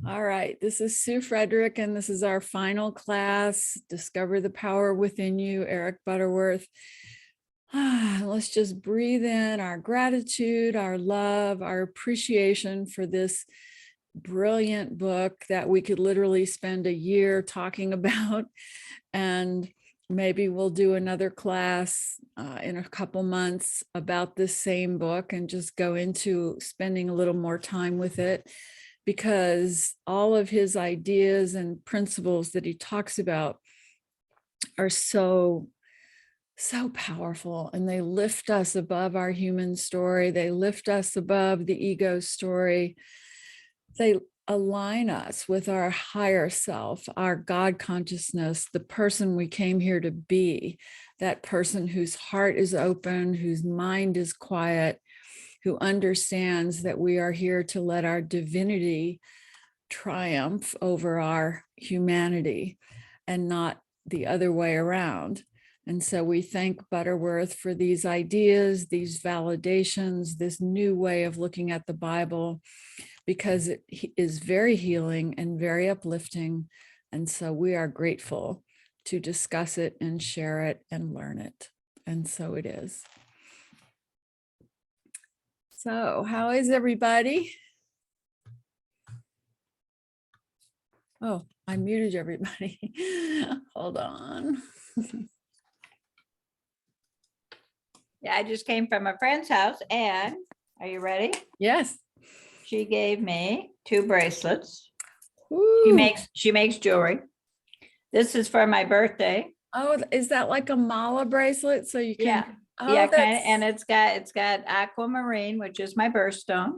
All right, this is Sue Frederick, and this is our final class, Discover the Power Within You, Eric Butterworth. Let's just breathe in our gratitude, our love, our appreciation for this brilliant book that we could literally spend a year talking about. And maybe we'll do another class in a couple months about this same book and just go into spending a little more time with it, because all of his ideas and principles that he talks about are so powerful, and they lift us above our human story. They lift us above the ego story. They align us with our higher self, our God consciousness, the person we came here to be, that person whose heart is open, whose mind is quiet, who understands that we are here to let our divinity triumph over our humanity and not the other way around. And so we thank Butterworth for these ideas, these validations, this new way of looking at the Bible, because it is very healing and very uplifting. And so we are grateful to discuss it and share it and learn it. And so it is. So how is everybody? Oh, I muted everybody. Hold on. Yeah, I just came from a friend's house, and are you ready? Yes. She gave me 2 bracelets. Ooh. She makes jewelry. This is for my birthday. Oh, is that like a mala bracelet? So you can, Yeah. oh, Yeah, kind of, and it's got aquamarine, which is my birthstone.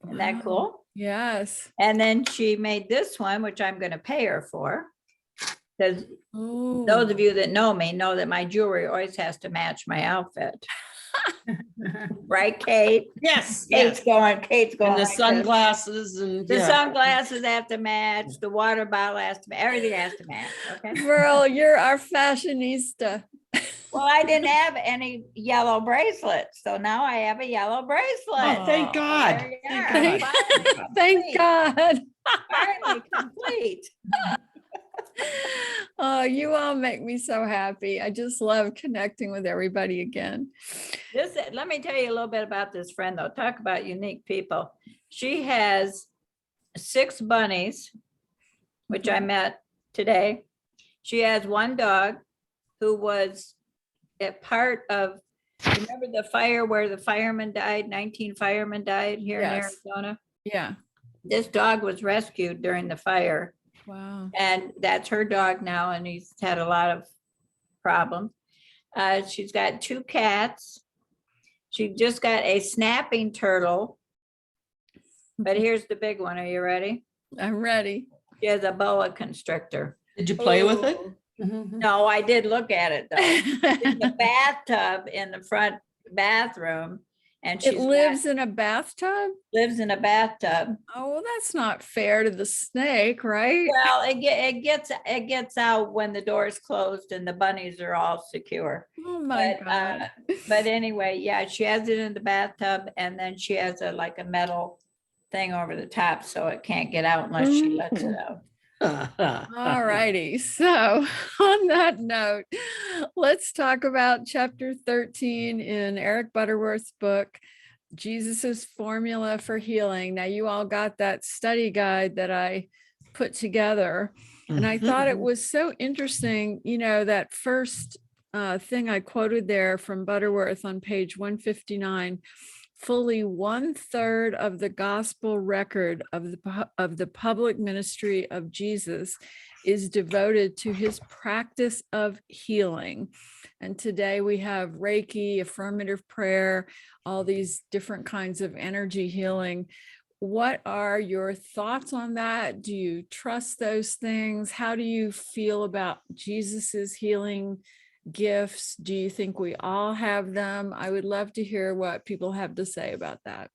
Isn't that cool? Yes. And then she made this one, which I'm going to pay her for, because those of you that know me know that my jewelry always has to match my outfit. Right, Kate? Yes. Kate's going. And the like sunglasses and the sunglasses have to match. The water bottle has to match. Everything has to match. Okay. Girl, you're our fashionista. Well, I didn't have any yellow bracelets, so now I have a yellow bracelet. Oh, thank God. There you Thank are. God. Thank God. Finally complete. Oh, you all make me so happy. I just love connecting with everybody again. Let me tell you a little bit about this friend, though. Talk about unique people. She has 6 bunnies, which I met today. She has 1 dog who was a part of, remember the fire where the firemen died, 19 firemen died here in Yes. Arizona? Yeah. This dog was rescued during the fire. Wow. And that's her dog now, and he's had a lot of problems. She's got 2 cats. She just got a snapping turtle. But here's the big one. Are you ready? I'm ready. She has a boa constrictor. Did you play with it? No, I did look at it though. In the bathtub in the front bathroom, and she It lives in a bathtub? lives in a bathtub. Oh, well, that's not fair to the snake, right? Well, it gets out when the door is closed and the bunnies are all secure. Oh my But God. but anyway, yeah, she has it in the bathtub, and then she has a metal thing over the top, so it can't get out unless she lets it out. All righty. So on that note, let's talk about chapter 13 in Eric Butterworth's book, Jesus's Formula for Healing. Now, you all got that study guide that I put together, and I thought it was so interesting, that first thing I quoted there from Butterworth on page 159. Fully 1/3 of the gospel record of the public ministry of Jesus is devoted to his practice of healing. And today we have Reiki, affirmative prayer, all these different kinds of energy healing. What are your thoughts on that? Do you trust those things? How do you feel about Jesus's healing gifts? Do you think we all have them? I would love to hear what people have to say about that.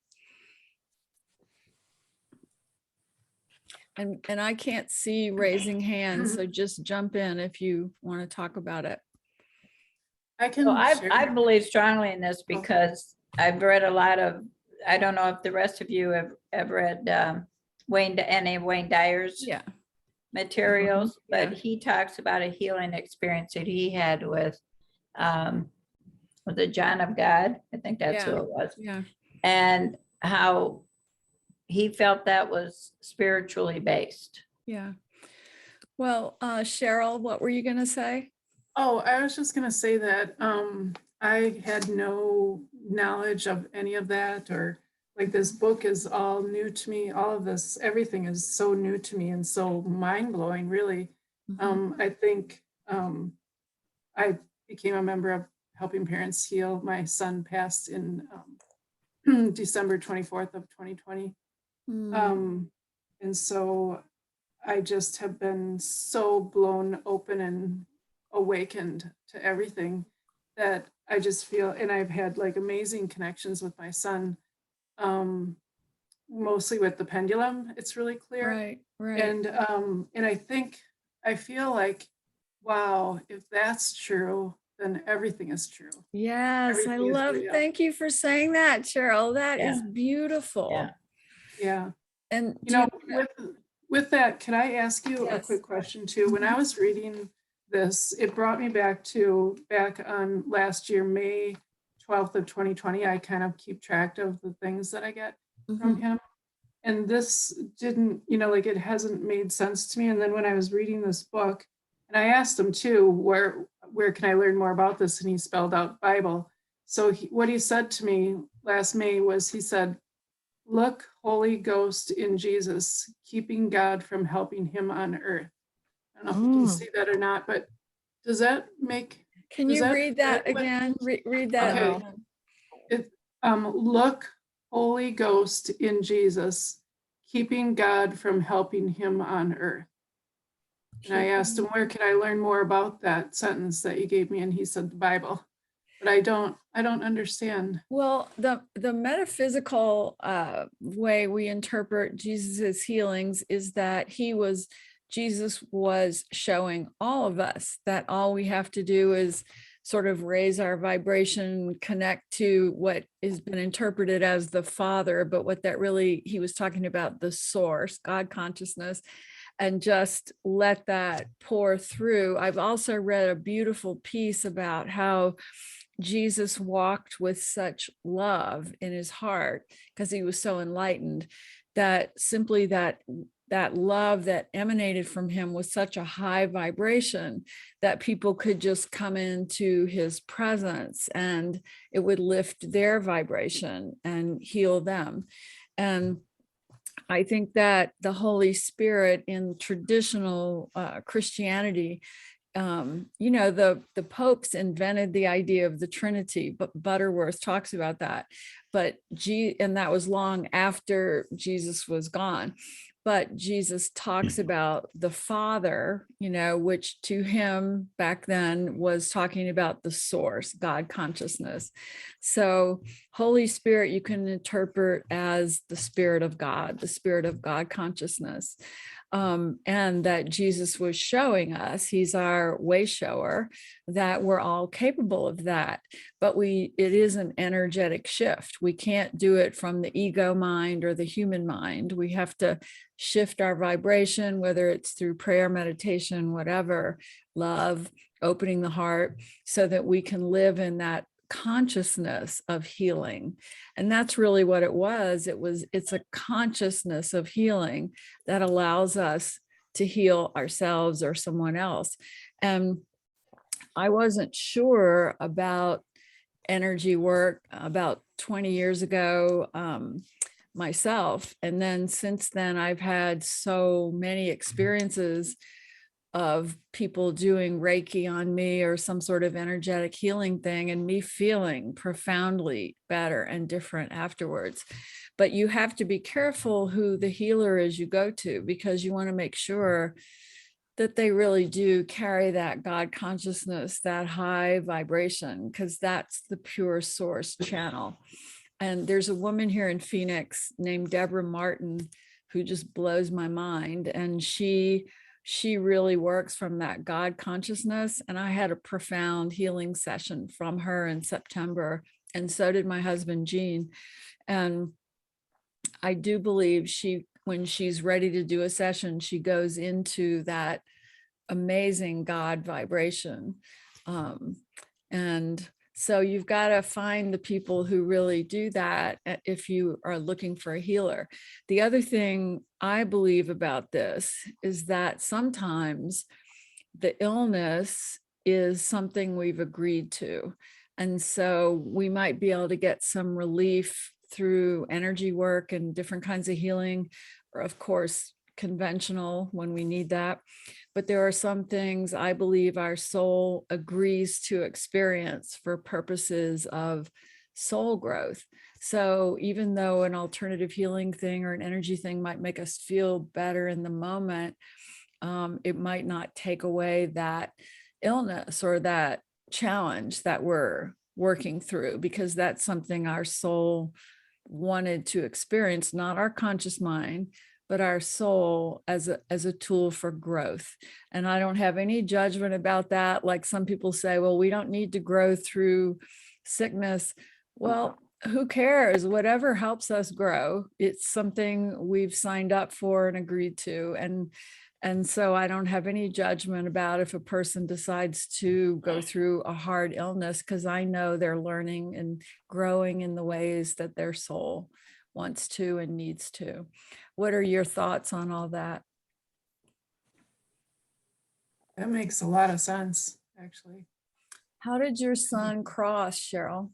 And I can't see raising hands, so just jump in if you want to talk about it. I believe strongly in this because I've read a lot of I don't know if the rest of you have read any of Wayne Dyer's Yeah. materials, but Yeah. he talks about a healing experience that he had with the John of God. I think that's who Yeah. it was. Yeah. And how he felt that was spiritually based. Yeah. Well, Cheryl, what were you going to say? Oh, I was just gonna say that I had no knowledge of any of that, or like this book is all new to me. All of this, everything is so new to me and so mind blowing, really. Mhm. I think I became a member of Helping Parents Heal. My son passed in December 24th of 2020. Mm. And so I just have been so blown open and awakened to everything that I just feel, and I've had like amazing connections with my son, mostly with the pendulum. It's really clear. Right. Right. And I feel like, wow, if that's true, then everything is true. Yes, I Everything is love, real. thank you for saying that, Cheryl. That is Yeah. beautiful. Yeah. Yeah. And You do know, you, with that, can I ask you a Yes. quick question too? When I was reading this, it brought me back on last year, May 12th of 2020. I kind of keep track of the things that I get from Mhm. him. And this didn't, like it hasn't made sense to me. And then when I was reading this book, and I asked him too, where can I learn more about this? And he spelled out Bible. So what he said to me last May was, he said, look, Holy Ghost in Jesus, keeping God from helping him on earth. I don't know if you can see that or not, but does that make, Can does you that read fit that with- again? Read that. Okay. again. Look, Holy Ghost in Jesus, keeping God from helping him on earth. And I asked him, where can I learn more about that sentence that you gave me? And he said the Bible. But I don't understand. Well, the metaphysical way we interpret Jesus's healings is that Jesus was showing all of us that all we have to do is sort of raise our vibration, connect to what has been interpreted as the Father, but what that really, he was talking about the source, God consciousness, and just let that pour through. I've also read a beautiful piece about how Jesus walked with such love in his heart because he was so enlightened, that simply that love that emanated from him was such a high vibration that people could just come into his presence and it would lift their vibration and heal them. And I think that the Holy Spirit in traditional Christianity, the popes invented the idea of the Trinity, but Butterworth talks about that. And that was long after Jesus was gone. But Jesus talks about the Father, which to him back then was talking about the source, God consciousness. So Holy Spirit, you can interpret as the Spirit of God consciousness. And that Jesus was showing us, he's our way shower, that we're all capable of that. But it is an energetic shift. We can't do it from the ego mind or the human mind. We have to shift our vibration, whether it's through prayer, meditation, whatever, love, opening the heart, so that we can live in that consciousness of healing. And that's really what it was. It's a consciousness of healing that allows us to heal ourselves or someone else. And I wasn't sure about energy work about 20 years ago myself. And then since then, I've had so many experiences of people doing Reiki on me or some sort of energetic healing thing, and me feeling profoundly better and different afterwards. But you have to be careful who the healer is you go to, because you want to make sure that they really do carry that God consciousness, that high vibration, because that's the pure source channel. And there's a woman here in Phoenix named Deborah Martin who just blows my mind. And she really works from that God consciousness. And I had a profound healing session from her in September. And so did my husband, Gene. And I do believe when she's ready to do a session, she goes into that amazing God vibration. And so you've got to find the people who really do that if you are looking for a healer. The other thing I believe about this is that sometimes the illness is something we've agreed to. And so we might be able to get some relief through energy work and different kinds of healing, or of course, conventional when we need that. But there are some things I believe our soul agrees to experience for purposes of soul growth. So even though an alternative healing thing or an energy thing might make us feel better in the moment, it might not take away that illness or that challenge that we're working through, because that's something our soul wanted to experience, not our conscious mind, but our soul as a tool for growth. And I don't have any judgment about that. Like some people say, well, we don't need to grow through sickness. Well, who cares? Whatever helps us grow, it's something we've signed up for and agreed to. And so I don't have any judgment about if a person decides to go through a hard illness, because I know they're learning and growing in the ways that their soul wants to and needs to. What are your thoughts on all that? That makes a lot of sense, actually. How did your son cross, Cheryl?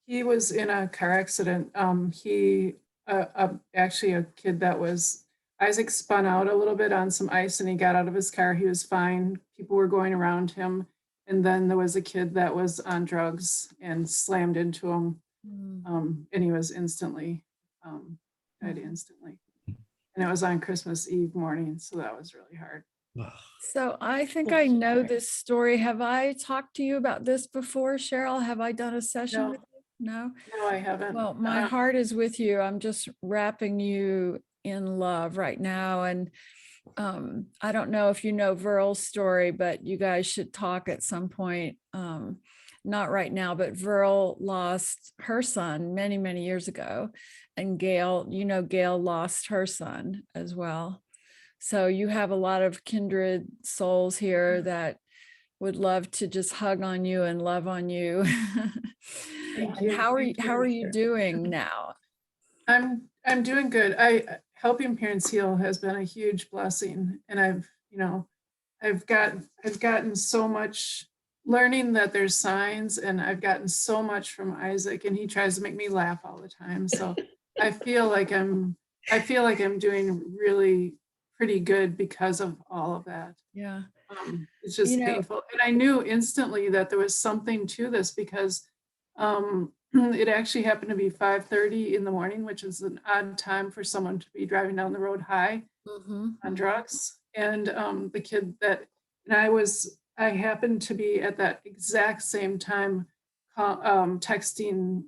He was in a car accident. Actually a kid that was, Isaac spun out a little bit on some ice and he got out of his car. He was fine. People were going around him. And then there was a kid that was on drugs and slammed into him. And he was instantly, died instantly. And it was on Christmas Eve morning. So that was really hard. So I think I know this story. Have I talked to you about this before, Cheryl? Have I done a session No. with you? No? No, I haven't. Well, my heart is with you. I'm just wrapping you in love right now. And I don't know if you know Verl's story, but you guys should talk at some point. Not right now, but Verl lost her son many, many years ago. And Gail, Gail lost her son as well. So you have a lot of kindred souls here that would love to just hug on you and love on you. Thank And you. how Thank are you. you doing now? I'm doing good. Helping parents heal has been a huge blessing, and I've gotten so much, learning that there's signs, and I've gotten so much from Isaac, and he tries to make me laugh all the time. So I feel like I'm doing really pretty good because of all of that. Yeah. It's just painful. And I knew instantly that there was something to this because it actually happened to be 5:30 in the morning, which is an odd time for someone to be driving down the road high on drugs. And the kid that, and I happened to be at that exact same time texting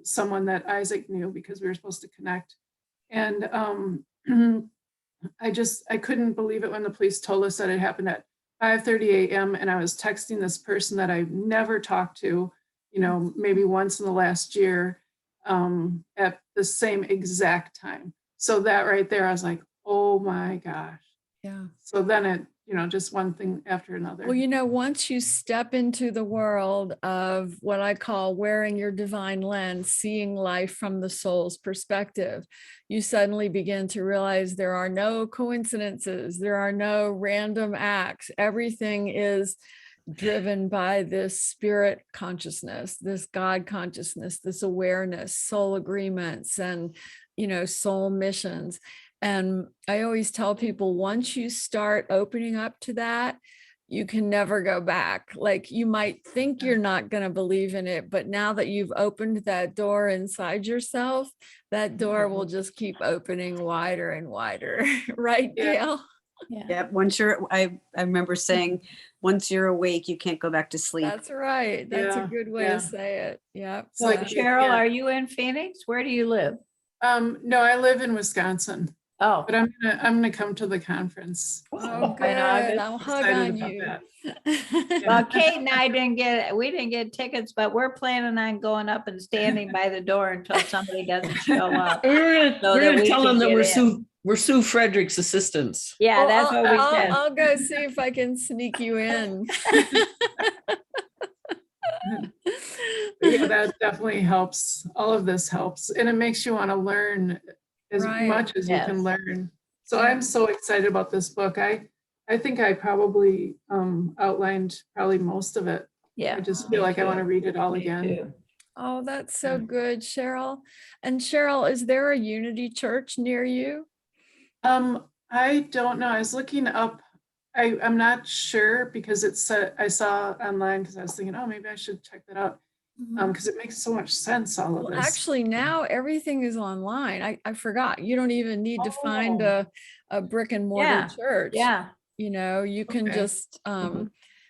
someone that Isaac knew because we were supposed to connect. And I couldn't believe it when the police told us that it happened at 5:30 a.m. and I was texting this person that I've never talked to, maybe once in the last year, at the same exact time. So that right there, I was like, oh my gosh. Yeah. So then it, just one thing after another. Well, once you step into the world of what I call wearing your divine lens, seeing life from the soul's perspective, you suddenly begin to realize there are no coincidences, there are no random acts. Everything is driven by this spirit consciousness, this God consciousness, this awareness, soul agreements, and, soul missions. And I always tell people, once you start opening up to that, you can never go back. Like, you might think you're not going to believe in it, but now that you've opened that door inside yourself, that door will just keep opening wider and wider. Right, Gail? Yeah. I remember saying, once you're awake, you can't go back to sleep. That's right. That's a good way to say it. Yeah. So Cheryl, are you in Phoenix? Where do you live? No, I live in Wisconsin. Oh, But I'm gonna come to the conference. Oh, So good. in August. I'll hug excited on about you. that. well, Kate and I we didn't get tickets, but we're planning on going up and standing by the door until somebody doesn't show up. We're So gonna, that we tell can them that get we're Sue Frederick's assistants. Yeah, Well, that's what we I'll, said. I'll go see if I can sneak you in. Yeah, that definitely helps. All of this helps. And it makes you want to learn as Right. much as you Yes. can learn. So Yeah. I'm so excited about this book. I think I probably outlined probably most of it. Yeah. I just me feel like I too. want to read it all Me again. too. Oh, that's so Yeah. good, Cheryl. And Cheryl, is there a Unity Church near you? I don't know. I was looking up. I'm not sure because I saw online because I was thinking, oh, maybe I should check that out. Because it makes so much sense, all of Well, this. actually, now everything is online. I forgot. You don't even need to find Oh. a brick and mortar Yeah. church. Yeah. You know, you can Okay. just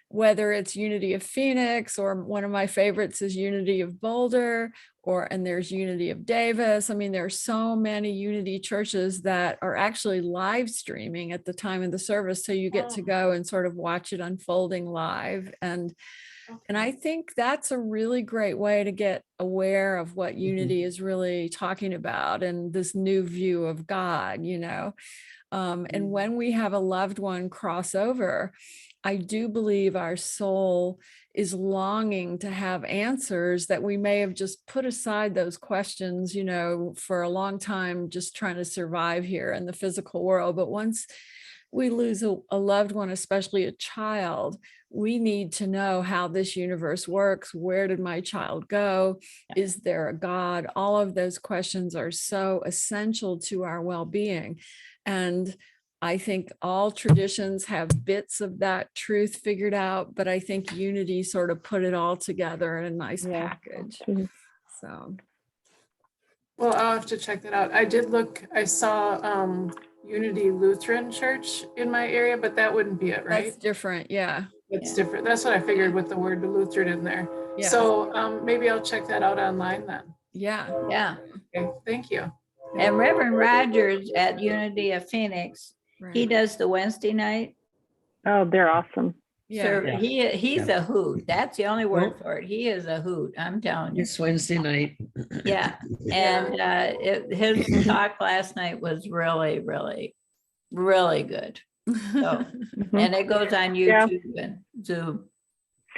whether it's Unity of Phoenix, or one of my favorites is Unity of Boulder, and there's Unity of Davis. I mean, there are so many Unity churches that are actually live streaming at the time of the service, so you get to go and sort of watch it unfolding live. And I think that's a really great way to get aware of what Unity is really talking about and this new view of God, you know. And when we have a loved one cross over, I do believe our soul is longing to have answers that we may have just put aside those questions, you know, for a long time, just trying to survive here in the physical world. But once we lose a loved one, especially a child, we need to know how this universe works. Where did my child go? Is there a God? All of those questions are so essential to our well-being. And I think all traditions have bits of that truth figured out, but I think Unity sort of put it all together in a nice package. So, Well, I'll have to check that out. I saw Unity Lutheran Church in my area, but that wouldn't be it, right? that's different. Yeah. It's different. That's what I figured with the word Lutheran in there. Yeah. So maybe I'll check that out online then. Yeah. Yeah. Okay, thank you. And Reverend Rogers at Unity of Phoenix, he Right. does the Wednesday night. Oh, they're awesome. Yeah. So he's a hoot. That's the only word Well- for it. He is a hoot. I'm telling you. It's Wednesday night. Yeah. And his talk last night was really, really, really good. So, Mhm. and it goes on Yeah. YouTube and Zoom.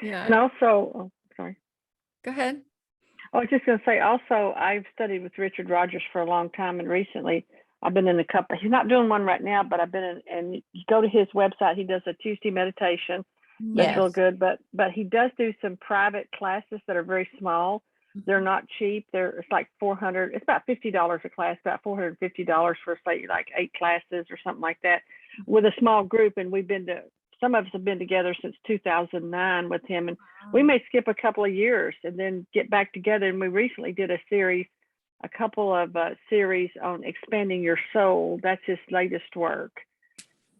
And Yeah. also, oh, sorry. Go ahead. I was just going to say, also, I've studied with Richard Rogers for a long time, and recently I've been in a couple. He's not doing one right now, but I've been in, and you go to his website. He does a Tuesday meditation. That's real Yes. good, but he does do some private classes that are very small. They're not cheap. It's like $400. It's about $50 a class, about $450 for say like 8 classes or something like that, with a small group. And some of us have been together since 2009 with him, and we may skip a couple of years and then get back together. And we recently did a couple of series on expanding your soul. That's his latest work.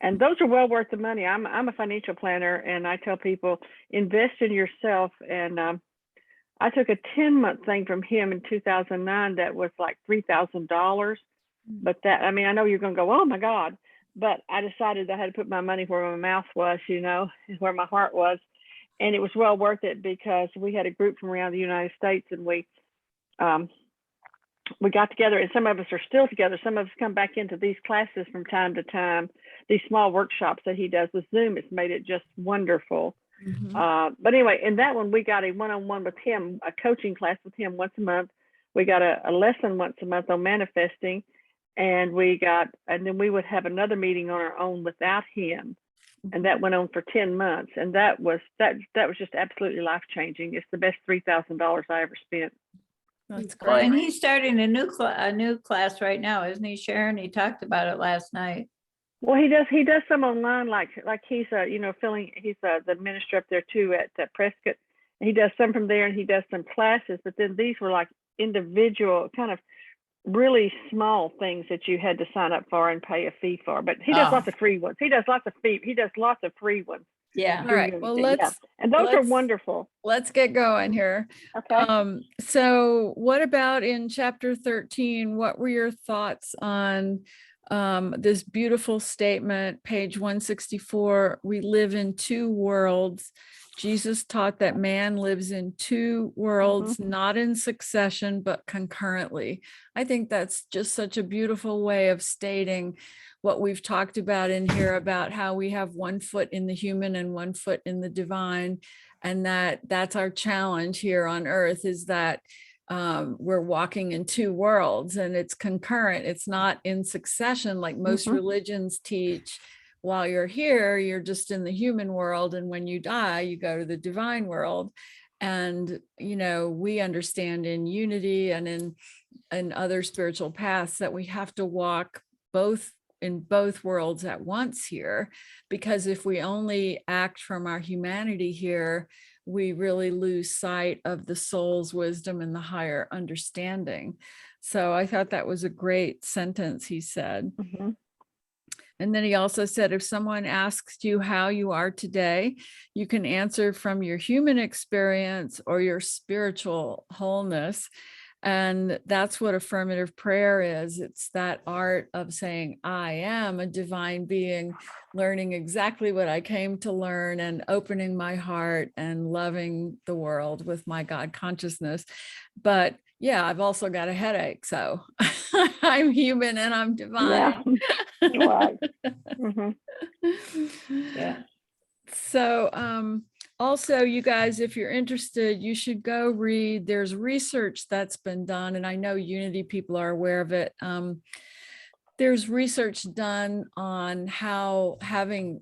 And those are well worth the money. I'm a financial planner, and I tell people, invest in yourself. And I took a 10-month thing from him in 2009 that was like $3,000. But I know you're going to go, oh my God. But I decided I had to put my money where my mouth was, you know, where my heart was. And it was well worth it because we had a group from around the United States, and we got together, and some of us are still together. Some of us come back into these classes from time to time, these small workshops that he does with Zoom. It's made it just wonderful. But anyway, in that one, we got a one-on-one with him, a coaching class with him once a month. We got a lesson once a month on manifesting, and then we would have another meeting on our own without him. And that went on for 10 months. And that was just absolutely life-changing. It's the best $3,000 I ever spent. That's Well, great. and he's starting a new class right now, isn't he, Sharon? He talked about it last night. Well, he does some online, like he's he's the minister up there too at Prescott. And he does some from there, and he does some classes. But then these were like individual, kind of really small things that you had to sign up for and pay a fee for. But he does lots of free ones. He does lots of free ones. Yeah. All right. Well, let's and those are let's- wonderful. let's get going here. Okay. So what about in chapter 13? What were your thoughts on this beautiful statement, page 164, we live in two worlds. Jesus taught that man lives in two worlds, not in succession, but concurrently. I think that's just such a beautiful way of stating what we've talked about in here about how we have one foot in the human and one foot in the divine. And that's our challenge here on earth, is that we're walking in two worlds and it's concurrent. It's not in succession like most religions teach. While you're here, you're just in the human world. And when you die, you go to the divine world. And, you know, we understand in unity and in other spiritual paths that we have to walk in both worlds at once here, because if we only act from our humanity here, we really lose sight of the soul's wisdom and the higher understanding. So I thought that was a great sentence he said. And then he also said, if someone asks you how you are today, you can answer from your human experience or your spiritual wholeness. And that's what affirmative prayer is. It's that art of saying, I am a divine being, learning exactly what I came to learn and opening my heart and loving the world with my God consciousness. But yeah, I've also got a headache. So I'm human and I'm divine. Right. Yeah. So also, you guys, if you're interested, you should go read. There's research that's been done, and I know Unity people are aware of it. There's research done on how having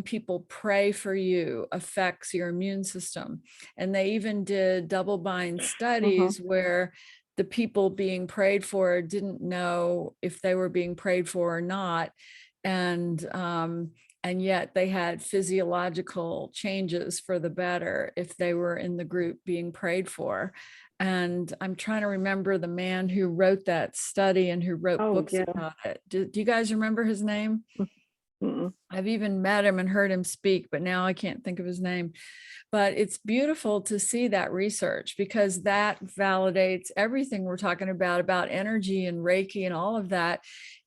people pray for you affects your immune system. And they even did double-blind studies where the people being prayed for didn't know if they were being prayed for or not. And yet they had physiological changes for the better if they were in the group being prayed for. And I'm trying to remember the man who wrote that study and who wrote books about it. Do you guys remember his name? I've even met him and heard him speak, but now I can't think of his name. But it's beautiful to see that research, because that validates everything we're talking about energy and Reiki and all of that.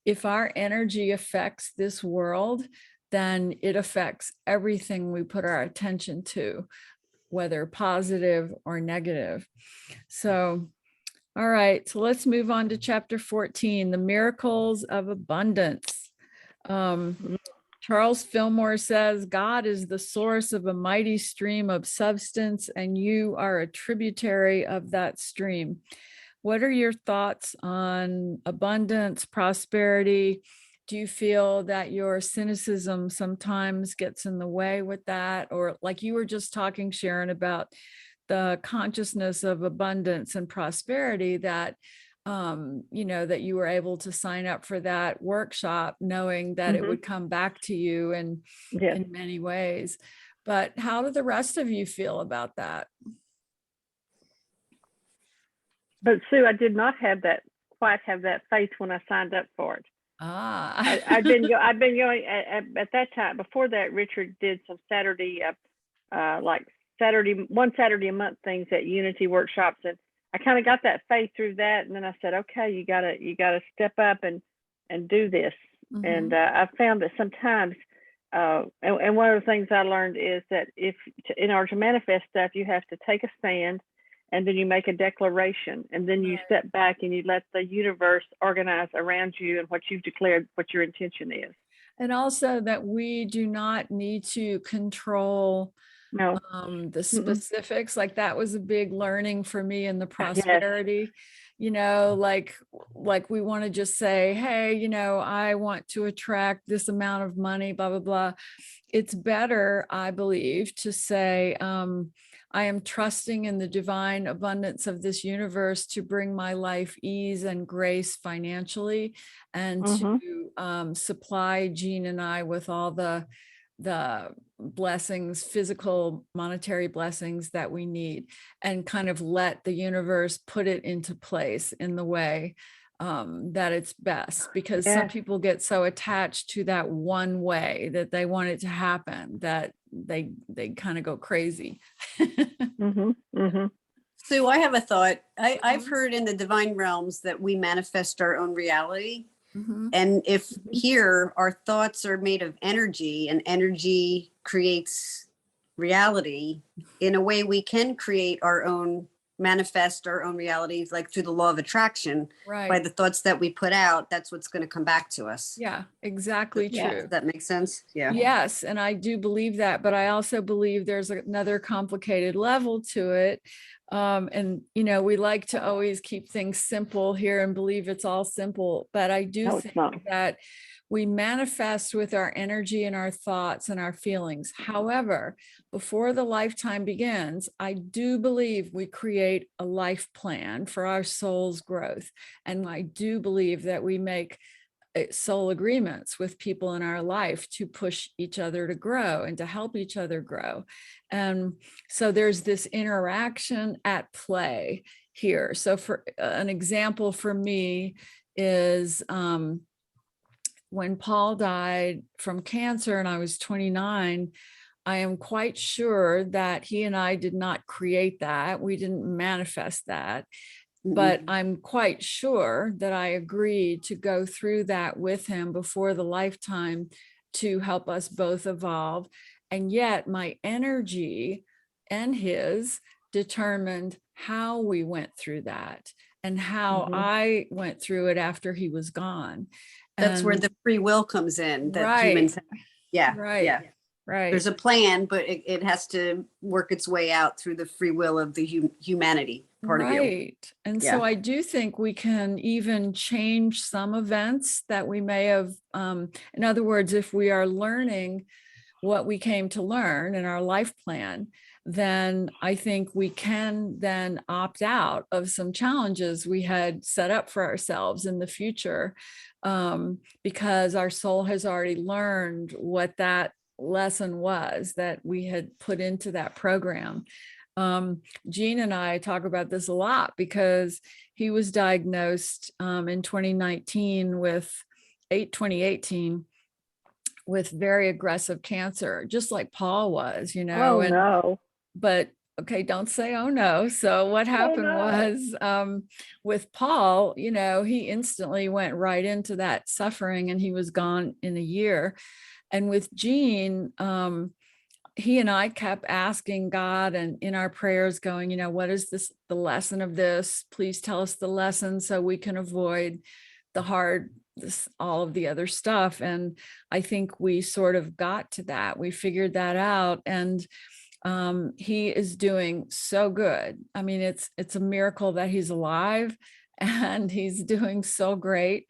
If our energy affects this world, then it affects everything we put our attention to, whether positive or negative. So, all right, so let's move on to chapter 14, the miracles of abundance. Charles Fillmore says, God is the source of a mighty stream of substance, and you are a tributary of that stream. What are your thoughts on abundance, prosperity? Do you feel that your cynicism sometimes gets in the way with that? Or like you were just talking, Sharon, about the consciousness of abundance and prosperity, that that you were able to sign up for that workshop knowing that it would come back to you in many ways. But how do the rest of you feel about that? But Sue, I did not quite have that faith when I signed up for it. I've been going at that time. Before that, Richard did some Saturday, one Saturday a month things at Unity workshops, and I kind of got that faith through that. And then I said, okay, you gotta step up and do this. And I found that sometimes, and one of the things I learned is that in order to manifest stuff, you have to take a stand, and then you make a declaration, and then you step back and you let the universe organize around you and what you've declared, what your intention is. And also that we do not need to control the specifics. Like that was a big learning for me in the prosperity. Like we want to just say, hey, I want to attract this amount of money, blah, blah, blah. It's better, I believe, to say, I am trusting in the divine abundance of this universe to bring my life ease and grace financially, and to supply Jean and I with all the blessings, physical, monetary blessings that we need, and kind of let the universe put it into place in the way that it's best, because some people get so attached to that one way that they want it to happen that they kind of go crazy. Sue, I have a thought. I've heard in the divine realms that we manifest our own reality. Mhm. And if here our thoughts are made of energy and energy creates reality, in a way we can create our own, manifest our own realities, like through the law of attraction, by Right. the thoughts that we put out, that's what's going to come back to us. Yeah, exactly Yeah. true. Does that make sense? Yeah. Yes, and I do believe that, but I also believe there's another complicated level to it. And we like to always keep things simple here and believe it's all simple, but I do No, it's think not. that we manifest with our energy and our thoughts and our feelings. However, before the lifetime begins, I do believe we create a life plan for our soul's growth. And I do believe that we make soul agreements with people in our life to push each other to grow and to help each other grow. And so there's this interaction at play here. So for an example for me is when Paul died from cancer and I was 29, I am quite sure that he and I did not create that. We didn't manifest that. But I'm quite sure that I agreed to go through that with him before the lifetime to help us both evolve. And yet my energy and his determined how we went through that and how Mhm. I went through it after he was gone. That's where And the free will comes in, that right, humans, yeah, right, yeah. right. There's a plan, but it has to work its way out through the free will of the humanity part of you. Right. And so Yeah. I do think we can even change some events that we may have. In other words, if we are learning what we came to learn in our life plan, then I think we can then opt out of some challenges we had set up for ourselves in the future, because our soul has already learned what that lesson was that we had put into that program. Gene and I talk about this a lot because he was diagnosed in 2019 with 2018 with very aggressive cancer, just like Paul was, Oh, and no. but okay, don't say oh no. So what happened no. was with Paul, he instantly went right into that suffering and he was gone in a year. And with Gene, he and I kept asking God and in our prayers going, what is the lesson of this? Please tell us the lesson so we can avoid the hard, all of the other stuff. And I think we sort of got to that. We figured that out. And he is doing so good. I mean, it's a miracle that he's alive and he's doing so great.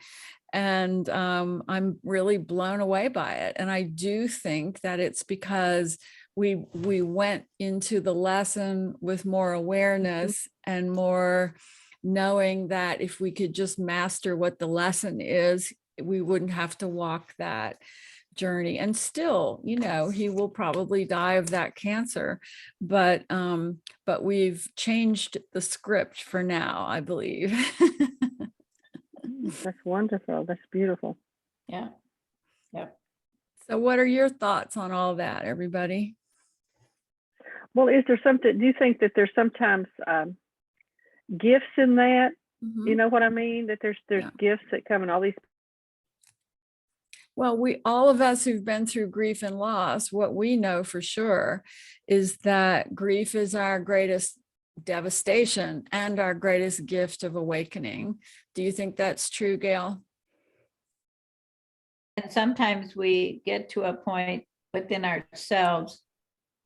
And I'm really blown away by it. And I do think that it's because we went into the lesson with more awareness and more knowing that if we could just master what the lesson is, we wouldn't have to walk that journey. And still, he will probably die of that cancer, but we've changed the script for now, I believe. That's wonderful. That's beautiful. Yeah. Yep. So what are your thoughts on all that, everybody? Well, is there something, do you think that there's sometimes gifts in that? Mhm. You know what I mean? That there's Yeah. gifts that come in all these. Well, all of us who've been through grief and loss, what we know for sure is that grief is our greatest devastation and our greatest gift of awakening. Do you think that's true, Gail? And sometimes we get to a point within ourselves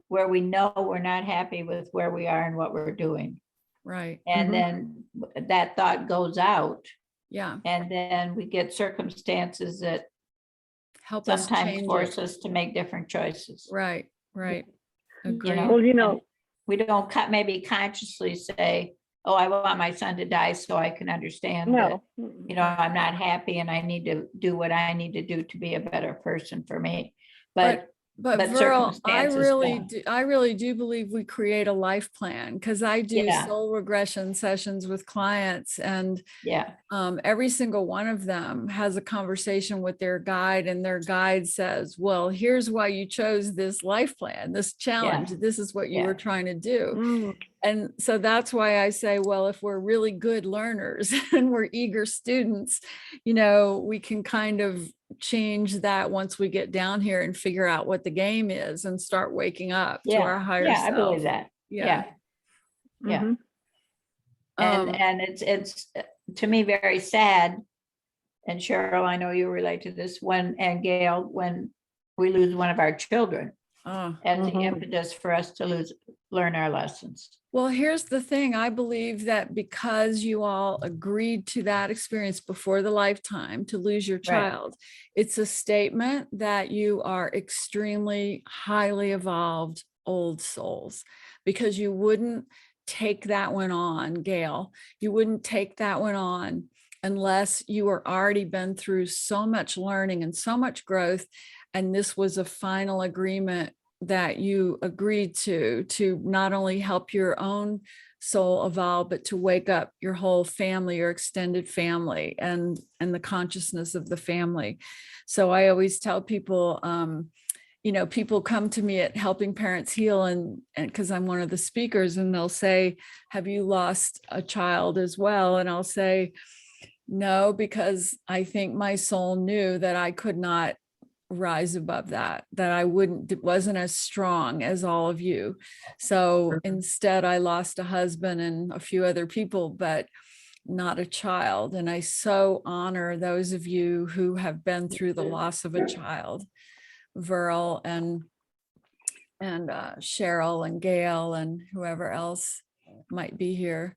where we know we're not happy with where we are and what we're doing. Right. And Mhm. then that thought goes out, Yeah. and then we get circumstances that Help us sometimes change force it. us to make different choices. Right. Right. You Agreed. know, Well, and we don't maybe consciously say, oh, I want my son to die so I can understand that, no. I'm not happy and I need to do what I need to do to be a better person for me. But But But Verl, circumstances don't. I really do believe we create a life plan, because I do Yeah. soul regression sessions with clients, and Yeah, every single one of them has a conversation with their guide, and their guide says, well, here's why you chose this life plan, this challenge. This is what you Yeah. were trying to do. Mm. And so that's why I say, well, if we're really good learners and we're eager students, we can kind of change that once we get down here and figure out what the game is and start waking up to our higher yeah, I believe self. that. Yeah. Yeah. Mhm. And it's to me very sad. And Cheryl, I know you relate to this and Gail, when we lose one of our children Oh. as the Mhm. impetus for us to learn our lessons. Well, here's the thing. I believe that because you all agreed to that experience before the lifetime to lose your Right. child, it's a statement that you are extremely highly evolved old souls, because you wouldn't take that one on, Gail. You wouldn't take that one on unless you were already been through so much learning and so much growth. And this was a final agreement that you agreed to not only help your own soul evolve, but to wake up your whole family, your extended family, and the consciousness of the family. So I always tell people, people come to me at Helping Parents Heal, and because I'm one of the speakers, and they'll say, have you lost a child as well? And I'll say, no, because I think my soul knew that I could not rise above that it wasn't as strong as all of you. So instead, I lost a husband and a few other people, but not a child. And I so honor those of you who have been through the loss of a child, Verl and Cheryl and Gail and whoever else might be here.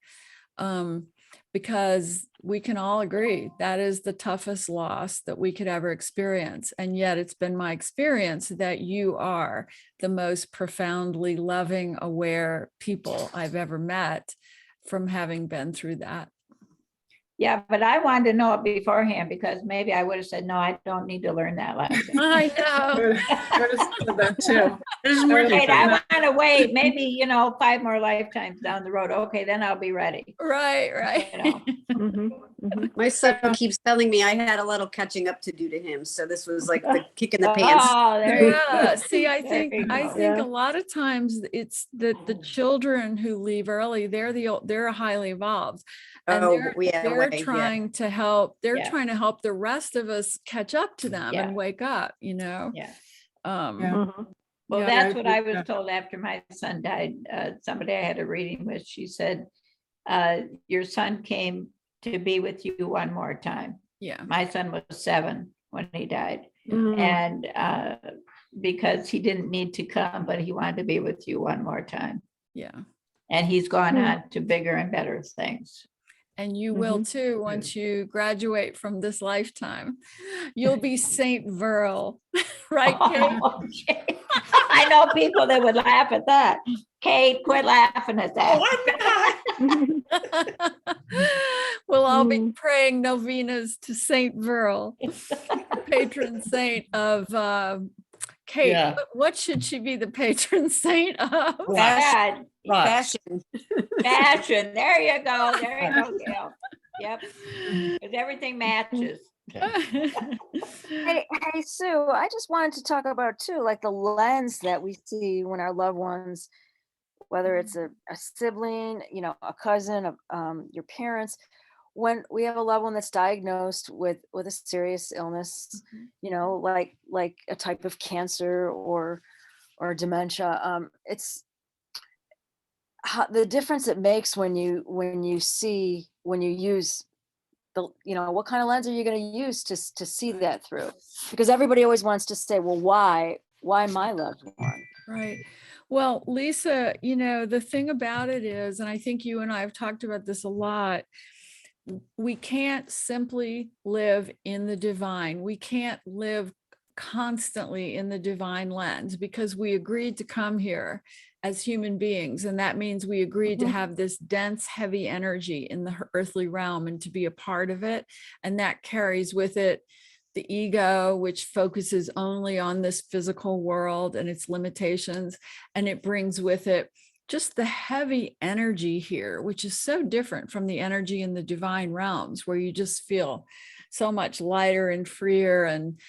Because we can all agree that is the toughest loss that we could ever experience. And yet it's been my experience that you are the most profoundly loving, aware people I've ever met from having been through that. Yeah, but I wanted to know it beforehand, because maybe I would have said, no, I don't need to learn that lesson. I know. I would have said that too. This is working Wait, for I you. want to wait, maybe, 5 more lifetimes down the road. Okay, then I'll be ready. Right. Mhm. Mhm. My son keeps telling me I had a little catching up to do to him. So this was like the kick in the pants. Oh, there you Yeah. go. See, I There think you go. Yeah. a lot of times it's that the children who leave early, they're highly evolved. And Oh, they're way, yeah. trying to help, Yeah. trying to help the rest of us catch up to them Yeah. and wake up, Yeah. Yeah. Mhm. Well, Yeah. that's I what I agree was with that. told after my son died. Somebody I had a reading with, she said, your son came to be with you one more time. Yeah. My son was 7 when he died. Mhm. And because he didn't need to come, but he wanted to be with you one more time. Yeah. And he's gone Hmm. on to bigger and better things. And you will too, once you graduate from this lifetime. You'll be Saint Verl, right, Kate? Oh, okay. I know people that would laugh at that. Kate, quit laughing at that. We'll all be praying novenas to Saint Verl, patron saint of Kate. Yeah. What should she be the patron saint of? Bad. Lots. Fashion. There you go. There you go, Gail. Yep. Because everything matches. Hey, Sue, I just wanted to talk about too, like the lens that we see when our loved ones, whether it's a sibling, a cousin, your parents, when we have a loved one that's diagnosed with a serious illness, like a type of cancer or dementia, it's the difference it makes when you use the, what kind of lens are you going to use to see that through? Because everybody always wants to say, well, why my loved one? Right. Well, Lisa, the thing about it is, and I think you and I have talked about this a lot, we can't simply live in the divine. We can't live constantly in the divine lens, because we agreed to come here as human beings. And that means we agreed to have this dense, heavy energy in the earthly realm and to be a part of it. And that carries with it the ego, which focuses only on this physical world and its limitations. And it brings with it just the heavy energy here, which is so different from the energy in the divine realms, where you just feel so much lighter and freer and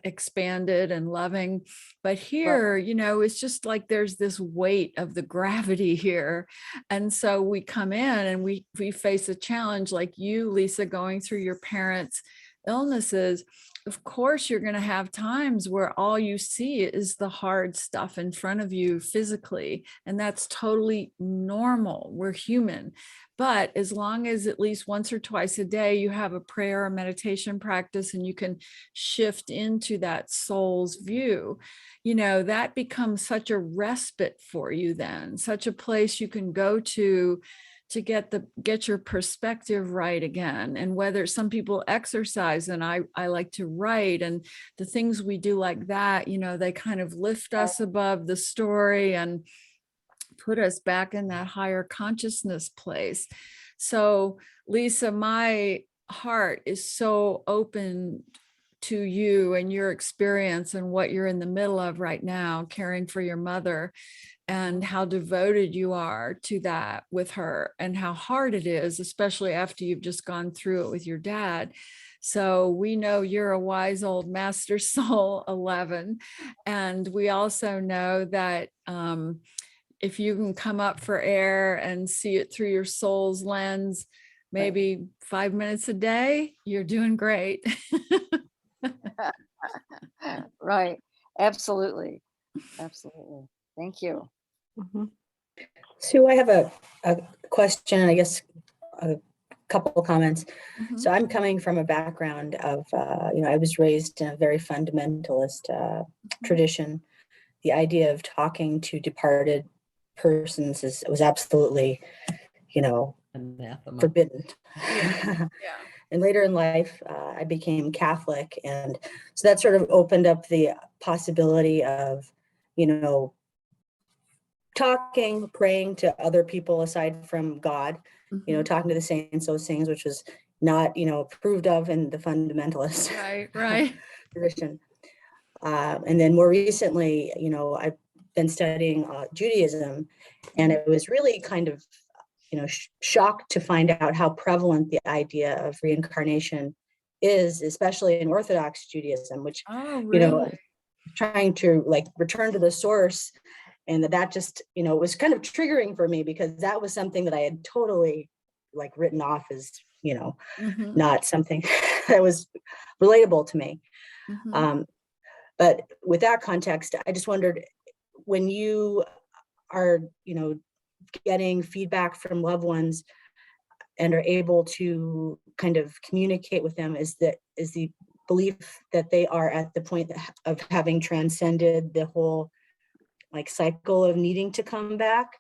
expanded and loving. But here, you know, it's just like there's this weight of the gravity here. And so we come in and we face a challenge like you, Lisa, going through your parents' illnesses. Of course, you're going to have times where all you see is the hard stuff in front of you physically. And that's totally normal. We're human. But as long as at least once or twice a day, you have a prayer or meditation practice and you can shift into that soul's view, you know, that becomes such a respite for you then, such a place you can go to get your perspective right again. And whether some people exercise, and I like to write, and the things we do like that, you know, they kind of lift us above the story and put us back in that higher consciousness place. So Lisa, my heart is so open to you and your experience and what you're in the middle of right now, caring for your mother, and how devoted you are to that with her, and how hard it is, especially after you've just gone through it with your dad. So we know you're a wise old master soul 11. And we also know that if you can come up for air and see it through your soul's lens, maybe 5 minutes a day, you're doing great. Right. Absolutely. Absolutely. Thank you. Sue, I have a question, and I guess a couple of comments. So I'm coming from a background of, I was raised in a very fundamentalist tradition. The idea of talking to departed persons was absolutely, Anathema. forbidden. Yeah. And later in life, I became Catholic. And so that sort of opened up the possibility of, talking, praying to other people aside from God, talking to the saints, those things, which was not, approved of in the fundamentalist Right. tradition. And then more recently, I've been studying Judaism, and it was really kind of, shocked to find out how prevalent the idea of reincarnation is, especially in Orthodox Judaism, which, Oh, really? trying to like return to the source. And that just, was kind of triggering for me, because that was something that I had totally like written off as, not something that was relatable to me. But with that context, I just wondered, when you are, getting feedback from loved ones and are able to kind of communicate with them, is the belief that they are at the point of having transcended the whole like cycle of needing to come back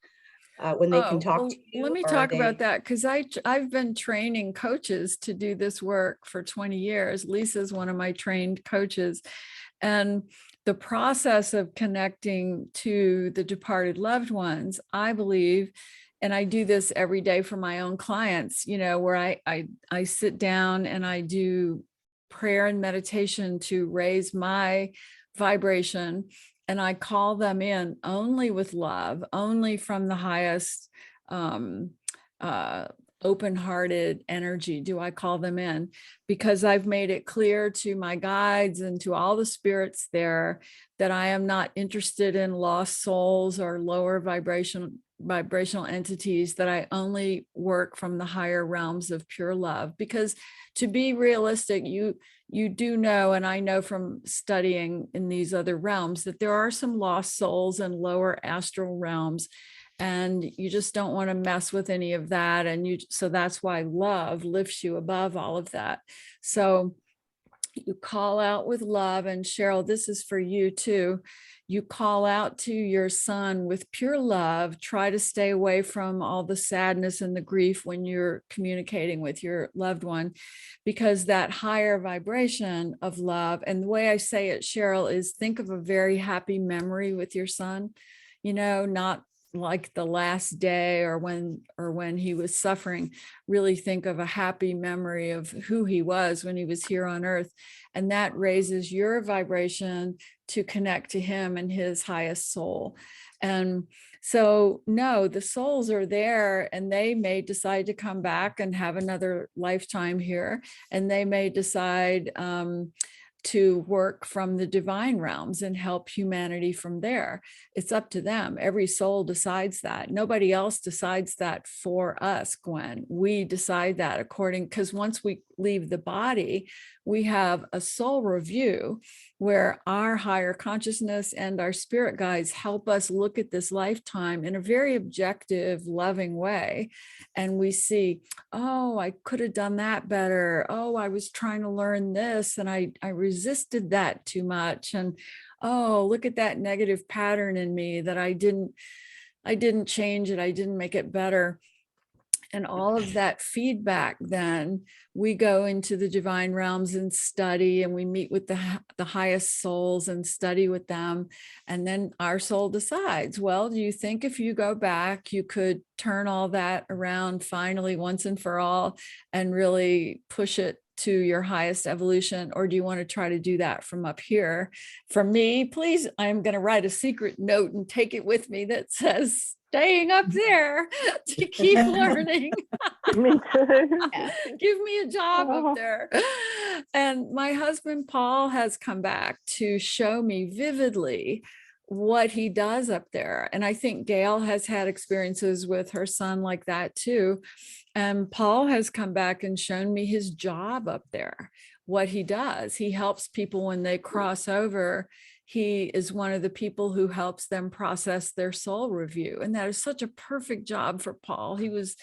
when they can talk to you? Let me talk about that, because I've been training coaches to do this work for 20 years. Lisa's one of my trained coaches. And the process of connecting to the departed loved ones, I believe, and I do this every day for my own clients, where I sit down and I do prayer and meditation to raise my vibration. And I call them in only with love, only from the highest open-hearted energy do I call them in, because I've made it clear to my guides and to all the spirits there that I am not interested in lost souls or lower vibrational entities, that I only work from the higher realms of pure love. Because to be realistic, you do know, and I know from studying in these other realms, that there are some lost souls in lower astral realms, and you just don't want to mess with any of that. And so that's why love lifts you above all of that. So you call out with love. And Cheryl, this is for you too. You call out to your son with pure love. Try to stay away from all the sadness and the grief when you're communicating with your loved one, because that higher vibration of love, and the way I say it, Cheryl, is think of a very happy memory with your son, not like the last day or when he was suffering, really think of a happy memory of who he was when he was here on earth. And that raises your vibration to connect to him and his highest soul. And so, no, the souls are there, and they may decide to come back and have another lifetime here. And they may decide to work from the divine realms and help humanity from there. It's up to them. Every soul decides that. Nobody else decides that for us, Gwen. We decide that because once we leave the body, we have a soul review where our higher consciousness and our spirit guides help us look at this lifetime in a very objective, loving way. And we see, oh, I could have done that better. Oh, I was trying to learn this and I resisted that too much. And oh, look at that negative pattern in me that I didn't change it. I didn't make it better. And all of that feedback, then we go into the divine realms and study, and we meet with the highest souls and study with them. And then our soul decides, well, do you think if you go back, you could turn all that around finally once and for all and really push it to your highest evolution? Or do you want to try to do that from up here? For me, please, I'm going to write a secret note and take it with me that says, staying up there to keep learning. Me too. Give me a job Oh. up there. And my husband, Paul, has come back to show me vividly what he does up there. And I think Gail has had experiences with her son like that too. And Paul has come back and shown me his job up there, what he does. He helps people when they cross over. He is one of the people who helps them process their soul review. And that is such a perfect job for Paul. He was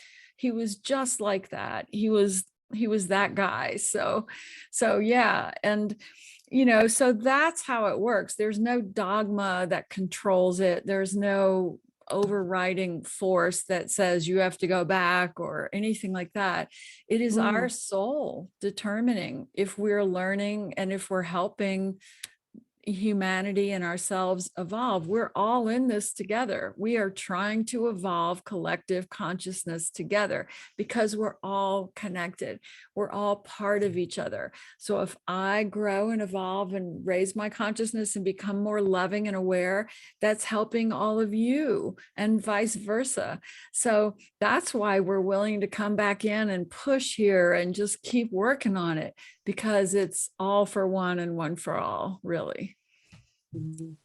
just like that. He was that guy. So yeah. And, so that's how it works. There's no dogma that controls it. There's no overriding force that says you have to go back or anything like that. It is our soul determining if we're learning and if we're helping humanity and ourselves evolve. We're all in this together. We are trying to evolve collective consciousness together because we're all connected. We're all part of each other. So if I grow and evolve and raise my consciousness and become more loving and aware, that's helping all of you and vice versa. So that's why we're willing to come back in and push here and just keep working on it, because it's all for one and one for all, really.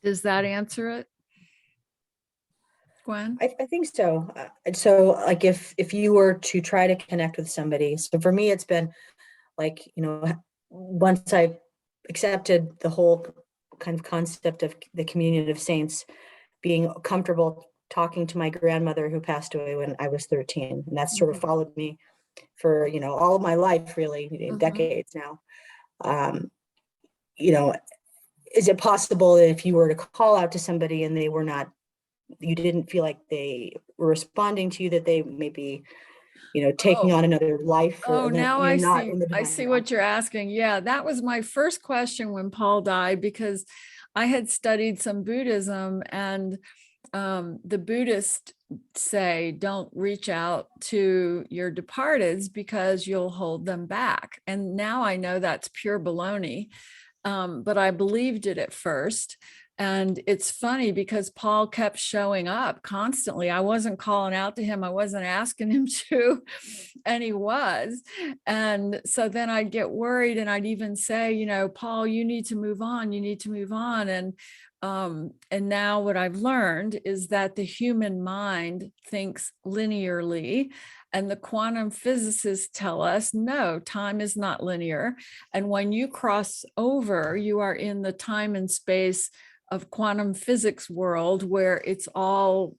Does that answer it, Gwen? I think so. So like if you were to try to connect with somebody, so for me, it's been like, once I accepted the whole kind of concept of the communion of saints, being comfortable talking to my grandmother who passed away when I was 13. And that's sort of followed me for, all of my life, really, decades now. Is it possible that if you were to call out to somebody and you didn't feel like they were responding to you, that they may be, taking on another life? Now I see what you're asking. Yeah, that was my first question when Paul died, because I had studied some Buddhism, and the Buddhists say don't reach out to your departeds because you'll hold them back. And now I know that's pure baloney. But I believed it at first. And it's funny because Paul kept showing up constantly. I wasn't calling out to him. I wasn't asking him to, and he was. And so then I'd get worried, and I'd even say, Paul, you need to move on. You need to move on. And now what I've learned is that the human mind thinks linearly. And the quantum physicists tell us, no, time is not linear. And when you cross over, you are in the time and space of quantum physics world, where it's all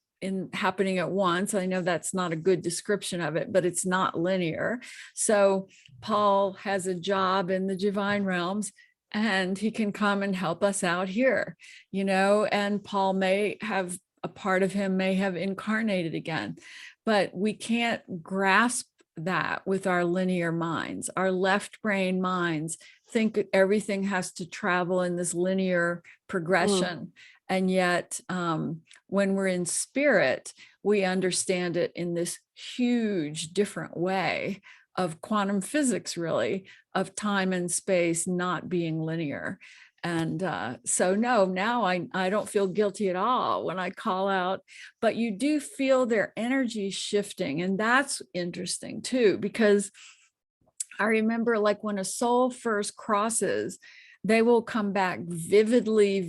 happening at once. I know that's not a good description of it, but it's not linear. So Paul has a job in the divine realms, and he can come and help us out here, and Paul a part of him may have incarnated again. But we can't grasp that with our linear minds. Our left brain minds think everything has to travel in this linear progression. And yet, when we're in spirit, we understand it in this huge different way of quantum physics, really, of time and space not being linear. And so no, now I don't feel guilty at all when I call out, but you do feel their energy shifting. And that's interesting too, because I remember like when a soul first crosses, they will come back vividly,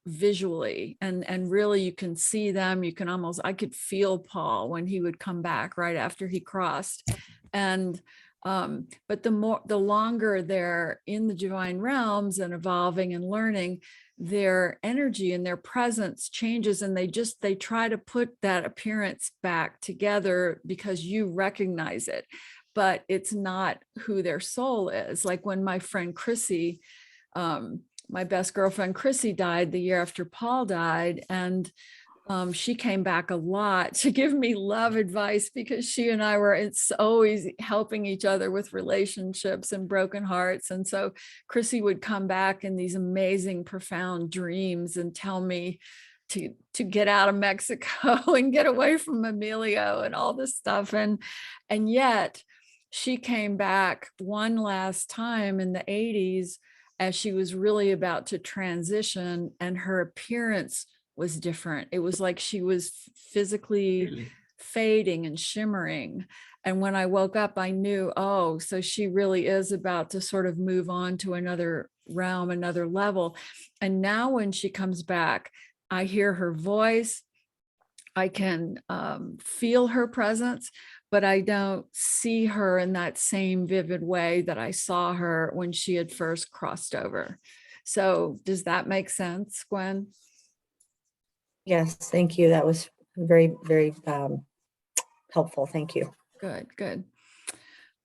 visually, and really you can see them. You can almost, I could feel Paul when he would come back right after he crossed. And but the longer they're in the divine realms and evolving and learning, their energy and their presence changes, and they try to put that appearance back together because you recognize it, but it's not who their soul is. Like when my friend Chrissy, my best girlfriend Chrissy, died the year after Paul died, and she came back a lot to give me love advice, because she and I were, it's always helping each other with relationships and broken hearts. And so Chrissy would come back in these amazing, profound dreams and tell me to get out of Mexico and get away from Emilio and all this stuff. And yet she came back one last time in the 80s as she was really about to transition, and her appearance was different. It was like she was physically fading and shimmering. And when I woke up, I knew, oh, so she really is about to sort of move on to another realm, another level. And now when she comes back, I hear her voice, I can feel her presence, but I don't see her in that same vivid way that I saw her when she had first crossed over. So does that make sense, Gwen? Yes, thank you. That was very, very helpful. Thank you. Good, good.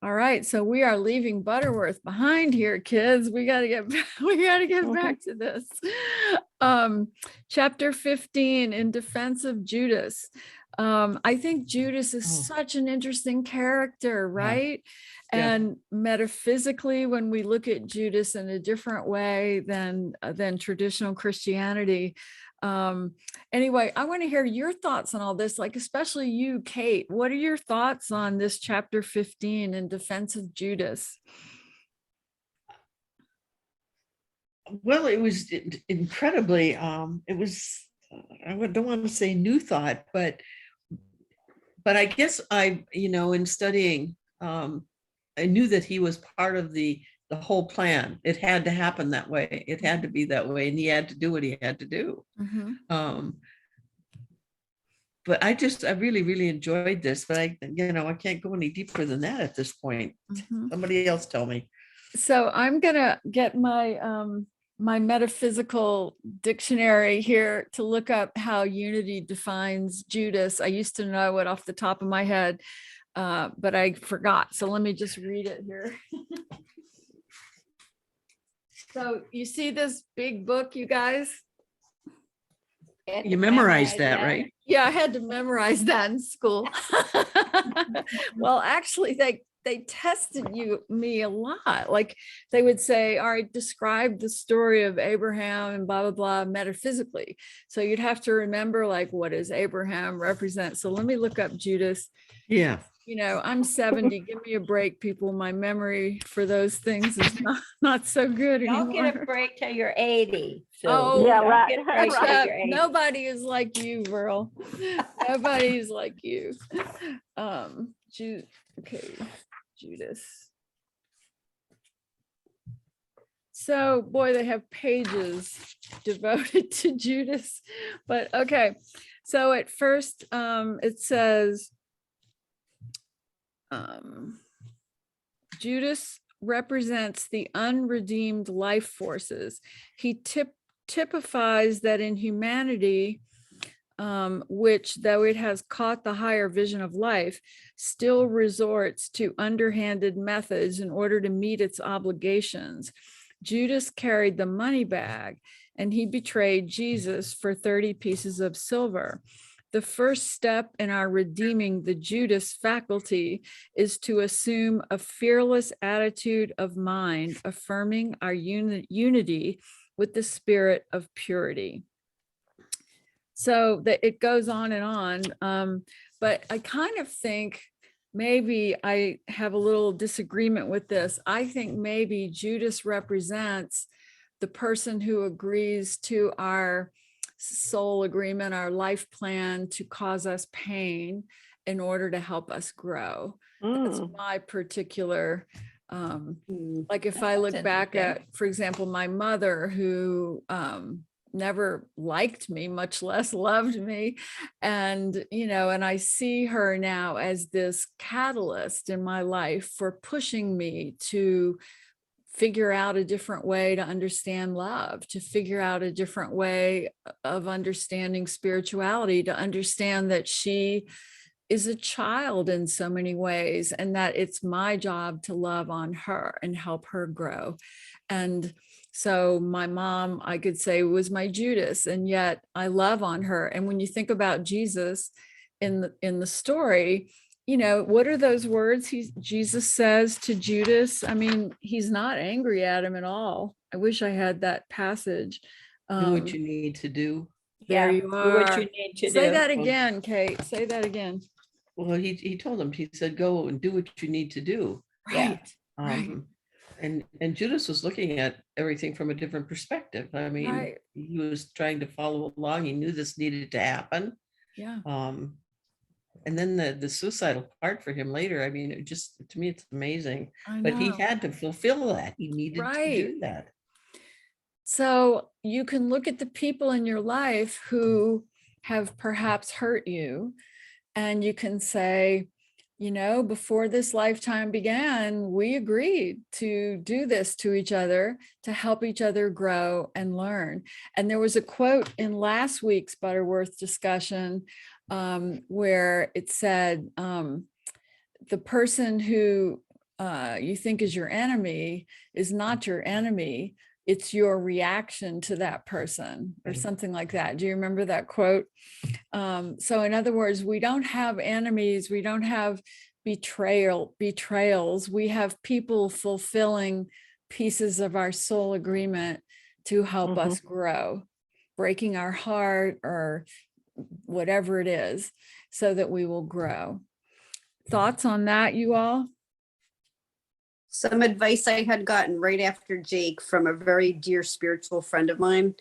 All right, so we are leaving Butterworth behind here, kids. We got to get back to this. Chapter 15, in defense of Judas. I think Judas is such an interesting character, right? Yeah. And metaphysically, when we look at Judas in a different way than traditional Christianity. Anyway, I want to hear your thoughts on all this, like especially you, Kate. What are your thoughts on this chapter 15 in defense of Judas? Well, it was incredibly, it was, I don't want to say new thought, but I guess in studying, I knew that he was part of the whole plan. It had to happen that way. It had to be that way, and he had to do what he had to do. Mm-hmm. But I really, really enjoyed this, but I can't go any deeper than that at this point. Mm-hmm. Somebody else tell me. So I'm gonna get my my metaphysical dictionary here to look up how Unity defines Judas. I used to know it off the top of my head, but I forgot. So let me just read it here. So you see this big book, you guys? You memorized that, right? Yeah, I had to memorize that in school. Well, actually, they tested me a lot. Like they would say, all right, describe the story of Abraham and blah, blah, blah, metaphysically. So you'd have to remember, like, what does Abraham represent? So let me look up Judas. Yeah. I'm 70. Give me a break, people. My memory for those things is not so good anymore. Don't get a break till you're 80. So Oh, yeah, don't right. get a break till Except you're 80. nobody is like you, Virl. Nobody's like you. Okay, Judas. So, boy, they have pages devoted to Judas. But okay, so at first it says, Judas represents the unredeemed life forces. He typifies that in humanity, which, though it has caught the higher vision of life, still resorts to underhanded methods in order to meet its obligations. Judas carried the money bag, and he betrayed Jesus for 30 pieces of silver. The first step in our redeeming the Judas faculty is to assume a fearless attitude of mind, affirming our unity with the spirit of purity. So that it goes on and on. But I kind of think maybe I have a little disagreement with this. I think maybe Judas represents the person who agrees to our soul agreement, our life plan to cause us pain in order to help us grow. That's my particular, like if I look back at, for example, my mother who never liked me, much less loved me. And, you know, and I see her now as this catalyst in my life for pushing me to figure out a different way to understand love, to figure out a different way of understanding spirituality, to understand that she is a child in so many ways, and that it's my job to love on her and help her grow. And so my mom, I could say, was my Judas, and yet I love on her. And when you think about Jesus in the story, you know, what are those words Jesus says to Judas? I mean, he's not angry at him at all. I wish I had that passage. Do what you need to do. There you Do what are. you need to Say do. that again, Kate. Say that again. Well, he told him, he said, go and do what you need to do. Right. Right. And Judas was looking at everything from a different perspective. I mean, Right. he was trying to follow along. He knew this needed to happen. Yeah. And then the suicidal part for him later, I mean, it just, to me, it's amazing. I But he know. had to fulfill that. He needed to do that. So you can look at the people in your life who have perhaps hurt you, and you can say, you know, before this lifetime began, we agreed to do this to each other to help each other grow and learn. And there was a quote in last week's Butterworth discussion where it said, the person who you think is your enemy is not your enemy. It's your reaction to that person, or something like that. Do you remember that quote? So in other words, we don't have enemies. We don't have betrayals. We have people fulfilling pieces of our soul agreement to help us grow, breaking our heart or whatever it is, so that we will grow. Thoughts on that, you all? Some advice I had gotten right after Jake from a very dear spiritual friend of mine.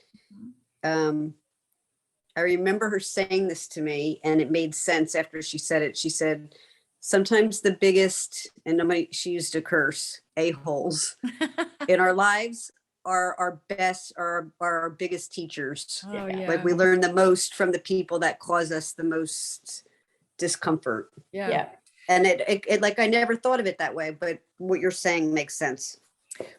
I remember her saying this to me, and it made sense after she said it. She said, sometimes the biggest, and she used a curse, a-holes in our lives are our best, are our biggest teachers. Oh, yeah. Like we learn the most from the people that cause us the most discomfort. Yeah. And it like, I never thought of it that way, but what you're saying makes sense.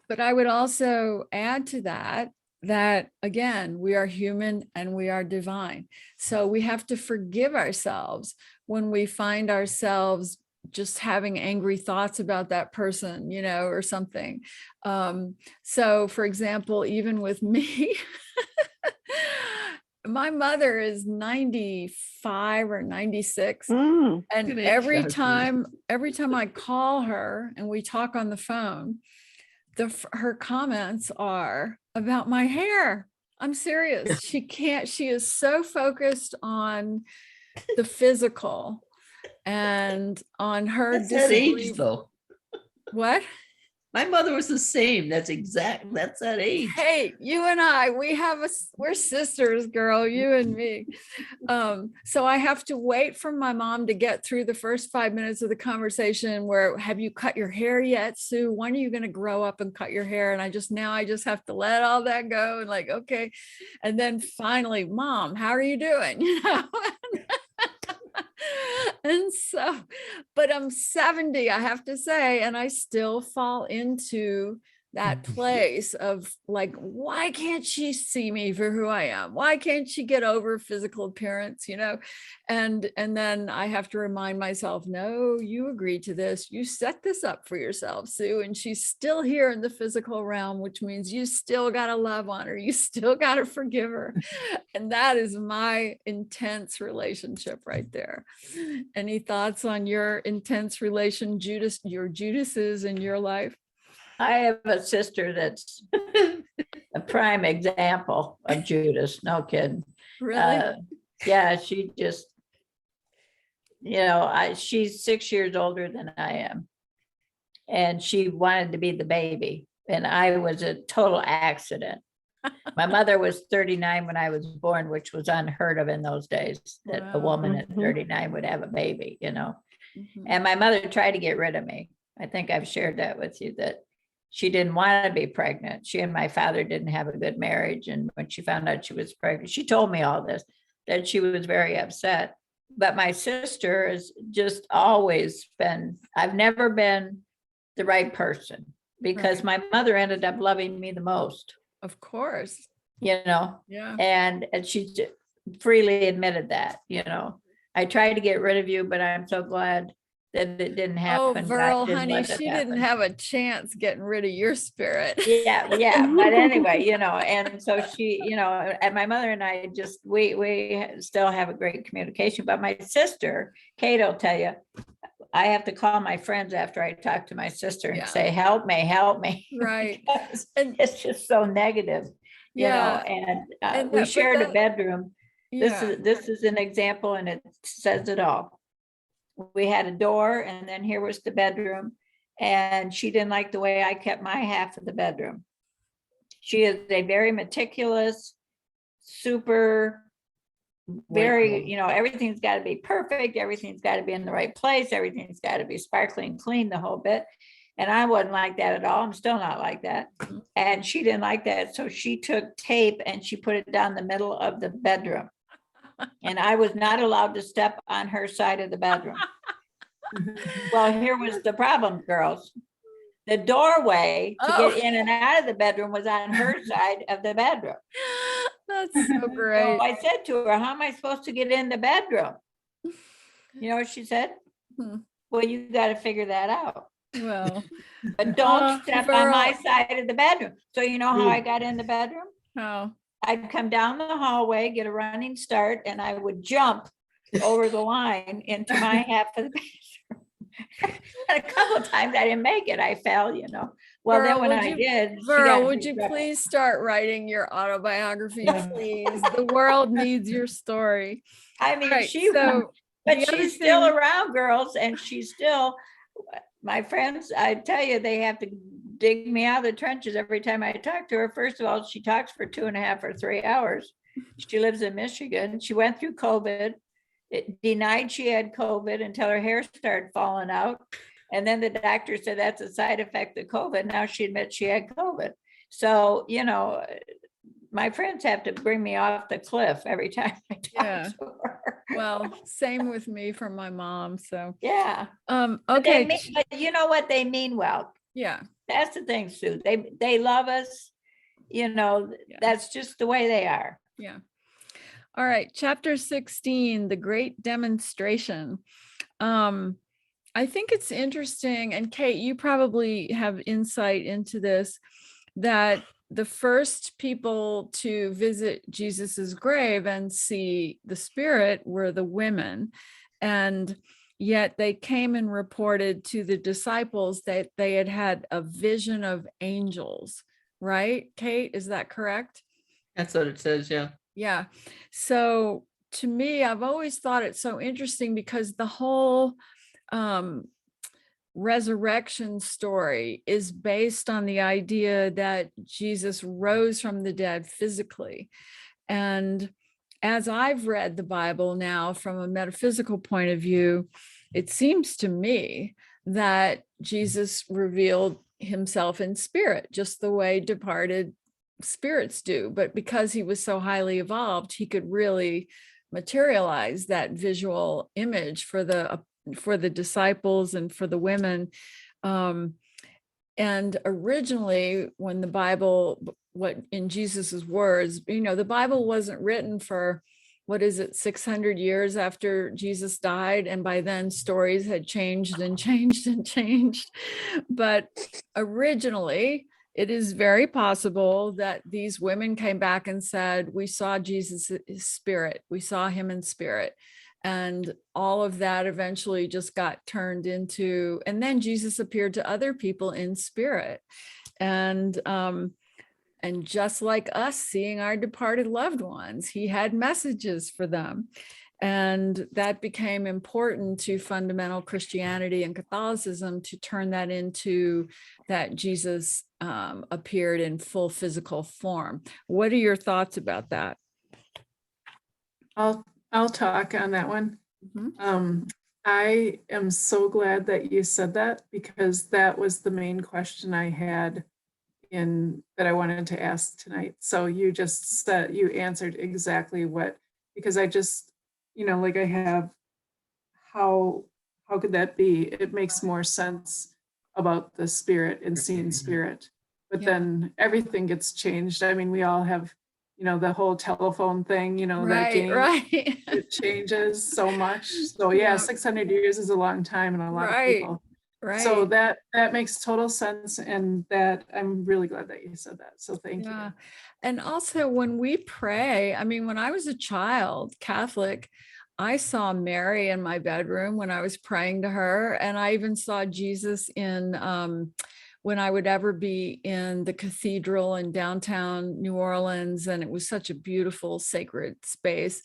But I would also add to that again, we are human and we are divine. So we have to forgive ourselves when we find ourselves just having angry thoughts about that person, you know, or something. So for example, even with me, my mother is 95 or 96. And every time I call her and we talk on the phone, her comments are about my hair. I'm serious. She is so focused on the physical and on her That's that age, though. What? My mother was the same. That's that age. Hey, you and I, we're sisters, girl, you and me. So I have to wait for my mom to get through the first 5 minutes of the conversation where, have you cut your hair yet, Sue? When are you going to grow up and cut your hair? And I just have to let all that go and like, okay. And then finally, Mom, how are you doing? You know? And so, but I'm 70, I have to say, and I still fall into that place of like, why can't she see me for who I am? Why can't she get over physical appearance, you know? And then I have to remind myself, no, you agreed to this. You set this up for yourself, Sue, and she's still here in the physical realm, which means you still got to love on her. You still got to forgive her. And that is my intense relationship right there. Any thoughts on your intense relation, Judas, your Judases in your life? I have a sister that's a prime example of Judas, no kidding. Really? Yeah, she just, she's 6 years older than I am. And she wanted to be the baby. And I was a total accident. My mother was 39 when I was born, which was unheard of in those days, that a Wow. woman at 39 would have a baby, Mhm. And my mother tried to get rid of me. I think I've shared that with you, that she didn't want to be pregnant. She and my father didn't have a good marriage. And when she found out she was pregnant, she told me all this, that she was very upset. But my sister has just always been, I've never been the right person, because my mother ended up loving me the most, Of course. Yeah. Yeah. And she freely admitted that, I tried to get rid of you, but I'm so glad that it didn't Oh, happen. God Virl, didn't honey, let it she didn't happen. have a chance getting rid of your spirit. Yeah. But anyway, and so she, and my mother and I just, we still have a great communication. But my sister, Kate, will tell you, I have to call my friends after I talk to my sister and Yeah. say, help me. Right. Because And it's just so negative, yeah. and we but shared a that- bedroom. Yeah. This is an example, and it says it all. We had a door, and then here was the bedroom, and she didn't like the way I kept my half of the bedroom. She is a very meticulous, super, very, everything's got to be perfect. Everything's got to be in the right place. Everything's got to be sparkling clean, the whole bit. And I wasn't like that at all. I'm still not like that. And she didn't like that. So she took tape and she put it down the middle of the bedroom. And I was not allowed to step on her side of the bedroom. Well, here was the problem, girls. The doorway to Oh. get in and out of the bedroom was on her side of the bedroom. That's so So great. I said to her, how am I supposed to get in the bedroom? You know what she said? Hmm. Well, you got to figure that out. Well, But don't step on my Virl. side of the bedroom. So you know how I got in the bedroom? Oh. I'd come down the hallway, get a running start, and I would jump over the line into my half of the bedroom. And a couple of times I didn't make it. I fell, Well, then Virl, when would I you- did, she Virl, got would you beat up. please start writing your autobiography, Yeah. please? The world needs your story. I mean, Right, she, so but the other she's still thing- around, girls, and she's still, my friends, I tell you, they have to dig me out of the trenches every time I talk to her. First of all, she talks for 2.5 or 3 hours. She lives in Michigan. She went through COVID. It denied she had COVID until her hair started falling out. And then the doctor said that's a side effect of COVID. Now she admits she had COVID. So, my friends have to bring me off the cliff every time I talk Yeah. to her. Well, same with me from my mom. So, Yeah. But okay. but you know what? They mean well. Yeah. That's the thing, Sue. They love us. That's just the way they are. Yeah. All right. Chapter 16, the great demonstration. I think it's interesting, and Kate, you probably have insight into this, that the first people to visit Jesus's grave and see the spirit were the women. And yet they came and reported to the disciples that they had had a vision of angels, right? Kate, is that correct? That's what it says, yeah. Yeah. So to me, I've always thought it's so interesting because the whole resurrection story is based on the idea that Jesus rose from the dead physically. And as I've read the Bible now from a metaphysical point of view, it seems to me that Jesus revealed himself in spirit, just the way departed spirits do. But because he was so highly evolved, he could really materialize that visual image for the disciples and for the women. And originally, when the Bible, what in Jesus's words, the Bible wasn't written for, what is it, 600 years after Jesus died. And by then stories had changed and changed and changed. But originally, it is very possible that these women came back and said, we saw Jesus' spirit. We saw him in spirit. And all of that eventually just got turned into, and then Jesus appeared to other people in spirit. And just like us seeing our departed loved ones, he had messages for them. And that became important to fundamental Christianity and Catholicism, to turn that into that Jesus appeared in full physical form. What are your thoughts about that? I'll talk on that one. I am so glad that you said that, because that was the main question I had that I wanted to ask tonight. So you just said, you answered exactly what, because I just, like I have, how could that be? It makes more sense about the spirit and seeing spirit, but then everything gets changed. I mean, we all have, the whole telephone thing, that game, it changes so much. So yeah, 600 years is a long time, and a lot of people. So that makes total sense, and that I'm really glad that you said that. So thank you. And also, when we pray, I mean, when I was a child, Catholic, I saw Mary in my bedroom when I was praying to her, and I even saw Jesus in when I would ever be in the cathedral in downtown New Orleans, and it was such a beautiful sacred space.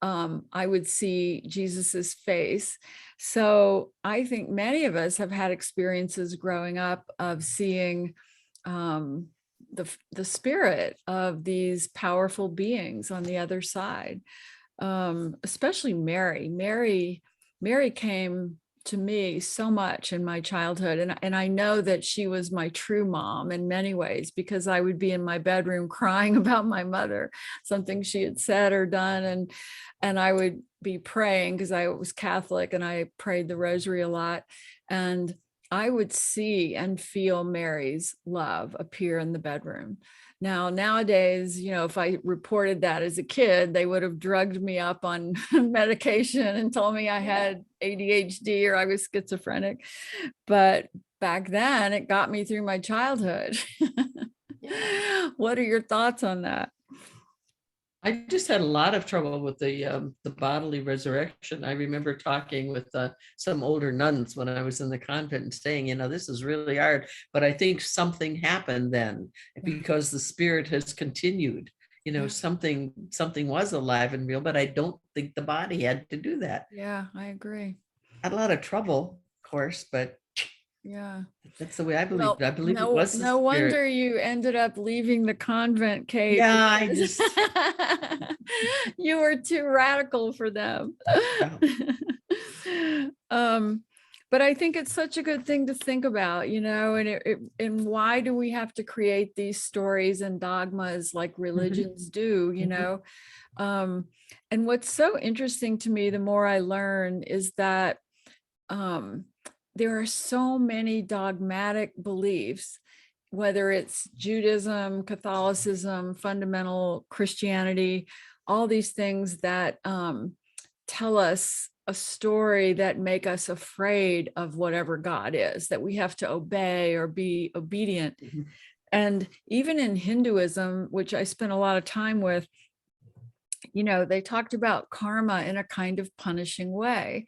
I would see Jesus's face. So I think many of us have had experiences growing up of seeing the spirit of these powerful beings on the other side. Especially Mary. Mary came to me so much in my childhood, and I know that she was my true mom in many ways, because I would be in my bedroom crying about my mother, something she had said or done, and I would be praying, because I was Catholic and I prayed the rosary a lot, and I would see and feel Mary's love appear in the bedroom. Now, nowadays, if I reported that as a kid, they would have drugged me up on medication and told me I had ADHD or I was schizophrenic. But back then, it got me through my childhood. What are your thoughts on that? I just had a lot of trouble with the bodily resurrection. I remember talking with some older nuns when I was in the convent and saying, this is really hard, but I think something happened then, because the spirit has continued. Something was alive and real, but I don't think the body had to do that. Yeah, I agree. I had a lot of trouble, of course, but yeah, that's the way I believe. Well, I believe it was the no wonder spirit. you ended up leaving the convent, Kate. Yeah, I just you were too radical for them. But I think it's such a good thing to think about, and why do we have to create these stories and dogmas like religions do, and what's so interesting to me, the more I learn, is that there are so many dogmatic beliefs, whether it's Judaism, Catholicism, fundamental Christianity, all these things that tell us a story that make us afraid of whatever God is, that we have to obey or be obedient. And even in Hinduism, which I spent a lot of time with, they talked about karma in a kind of punishing way.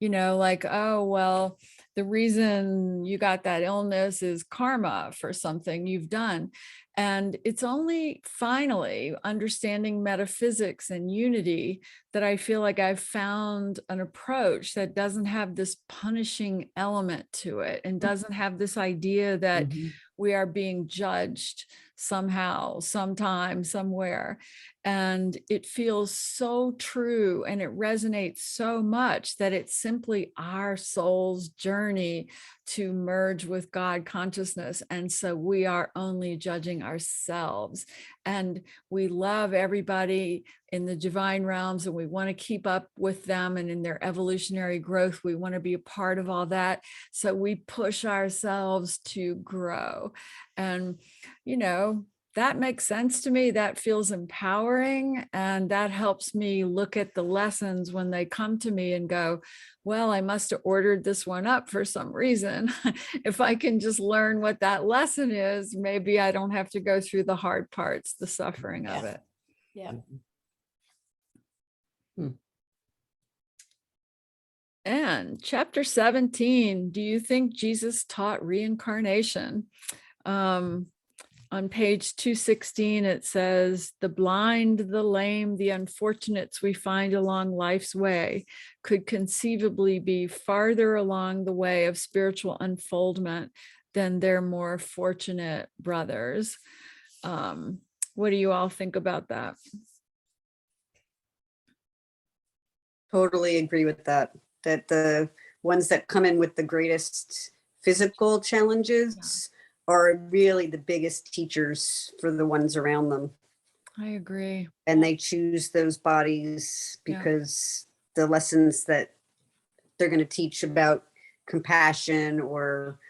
Like, oh, well, the reason you got that illness is karma for something you've done. And it's only finally understanding metaphysics and unity that I feel like I've found an approach that doesn't have this punishing element to it, and doesn't have this idea that we are being judged somehow, sometime, somewhere. And it feels so true, and it resonates so much that it's simply our soul's journey to merge with God consciousness. And so we are only judging ourselves. And we love everybody in the divine realms, and we want to keep up with them and in their evolutionary growth. We want to be a part of all that. So we push ourselves to grow. And, you know, that makes sense to me. That feels empowering. And that helps me look at the lessons when they come to me and go, well, I must have ordered this one up for some reason. If I can just learn what that lesson is, maybe I don't have to go through the hard parts, the suffering of it. Yeah. And chapter 17, do you think Jesus taught reincarnation? On page 216, it says, the blind, the lame, the unfortunates we find along life's way could conceivably be farther along the way of spiritual unfoldment than their more fortunate brothers. What do you all think about that? Totally agree with that. That the ones that come in with the greatest physical challenges are really the biggest teachers for the ones around them. I agree. And they choose those bodies because the lessons that they're going to teach about compassion or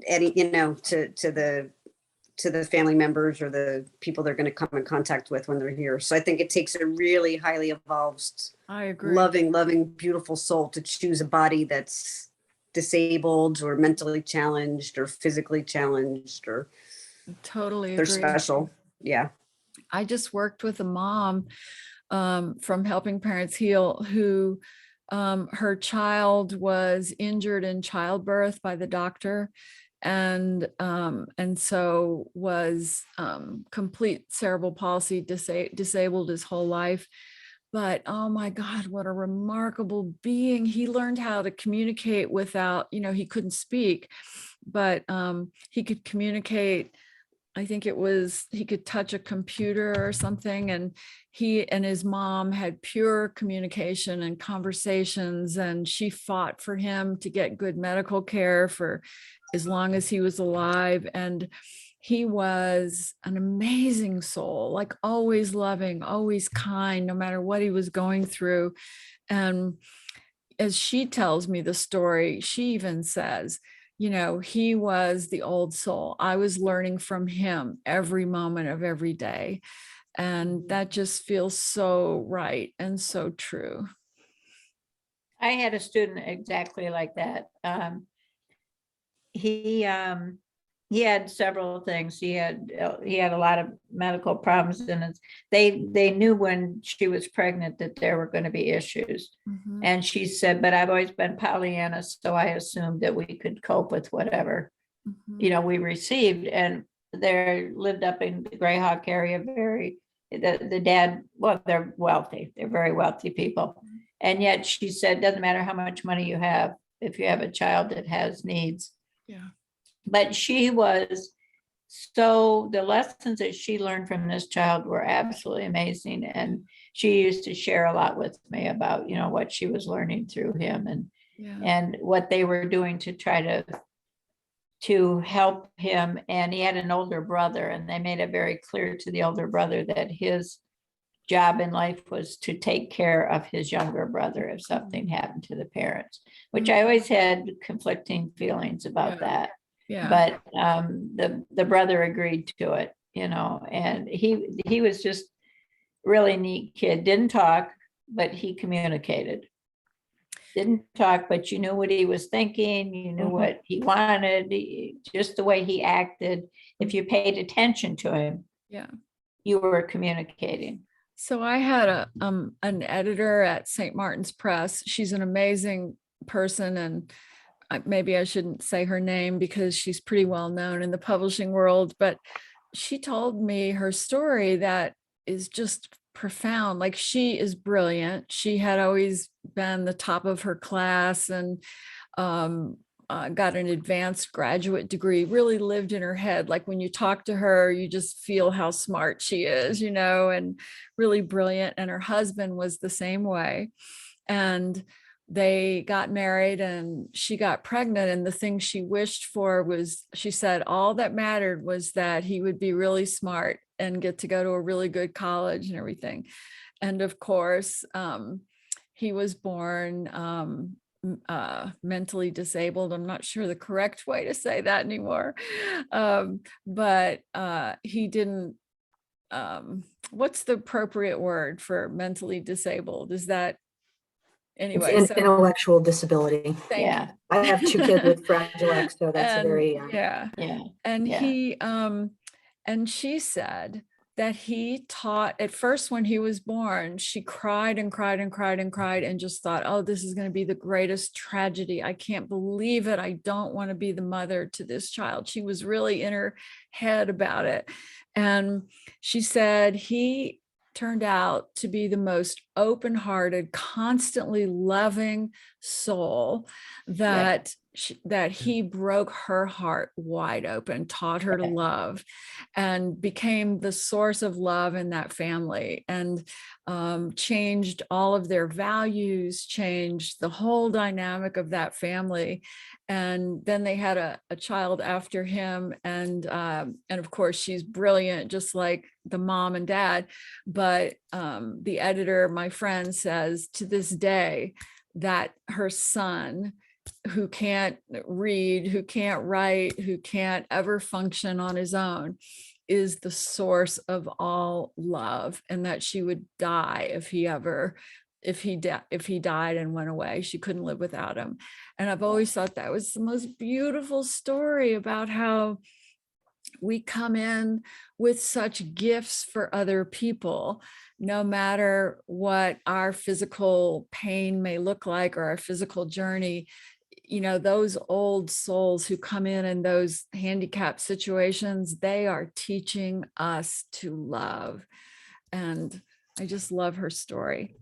any, you know, to the family members or the people they're going to come in contact with when they're here. So I think it takes a really highly evolved, I agree. loving, beautiful soul to choose a body that's disabled or mentally challenged or physically challenged, or Totally they're agree. special. Yeah. I just worked with a mom from Helping Parents Heal who her child was injured in childbirth by the doctor, and so was complete cerebral palsy, disabled his whole life. But oh my God, what a remarkable being. He learned how to communicate without, you know, he couldn't speak, but he could communicate. I think it was, he could touch a computer or something, and he and his mom had pure communication and conversations, and she fought for him to get good medical care for as long as he was alive. And he was an amazing soul, like always loving, always kind, no matter what he was going through. And as she tells me the story, she even says, you know, he was the old soul. I was learning from him every moment of every day. And that just feels so right and so true. I had a student exactly like that. He had several things. He had a lot of medical problems, and they knew when she was pregnant that there were going to be issues. Mhm. And she said, but I've always been Pollyanna, so I assumed that we could cope with whatever, Mhm. you know, we received. And they lived up in the Greyhawk area, the dad, well, they're wealthy. They're very wealthy people. And yet she said, doesn't matter how much money you have, if you have a child that has needs. Yeah. But she was, so the lessons that she learned from this child were absolutely amazing. And she used to share a lot with me about, you know, what she was learning through him and what they were doing to try to help him. And he had an older brother, and they made it very clear to the older brother that his job in life was to take care of his younger brother if something happened to the parents, which I always had conflicting feelings about that. Yeah. But the brother agreed to it, you know, and he was just really neat kid. Didn't talk, but he communicated. Didn't talk, but you knew what he was thinking. You knew what he wanted, just the way he acted. If you paid attention to him, you were communicating. So I had an editor at St. Martin's Press. She's an amazing person, and maybe I shouldn't say her name because she's pretty well known in the publishing world, but she told me her story that is just profound. Like, she is brilliant. She had always been the top of her class and got an advanced graduate degree, really lived in her head. Like, when you talk to her, you just feel how smart she is, you know, and really brilliant. And her husband was the same way. And they got married and she got pregnant, and the thing she wished for was, she said all that mattered was that he would be really smart and get to go to a really good college and everything. And of course, he was born mentally disabled. I'm not sure the correct way to say that anymore. But he didn't, what's the appropriate word for mentally disabled? Is that, anyway, It's so intellectual disability. thank Yeah. you. I have 2 kids with Fragile X, so that's a And, very, yeah. Yeah. And Yeah. he, and she said that he taught, at first when he was born, she cried and cried and cried and cried and just thought, oh, this is going to be the greatest tragedy. I can't believe it. I don't want to be the mother to this child. She was really in her head about it. And she said he turned out to be the most open-hearted, constantly loving soul, that that he broke her heart wide open, taught her to love, and became the source of love in that family, and changed all of their values, changed the whole dynamic of that family. And then they had a child after him, and of course she's brilliant, just like the mom and dad. But the editor, my friend, says to this day that her son, who can't read, who can't write, who can't ever function on his own, is the source of all love, and that she would die if he died and went away. She couldn't live without him. And I've always thought that was the most beautiful story about how we come in with such gifts for other people, no matter what our physical pain may look like or our physical journey. You know, those old souls who come in those handicapped situations, they are teaching us to love. And I just love her story.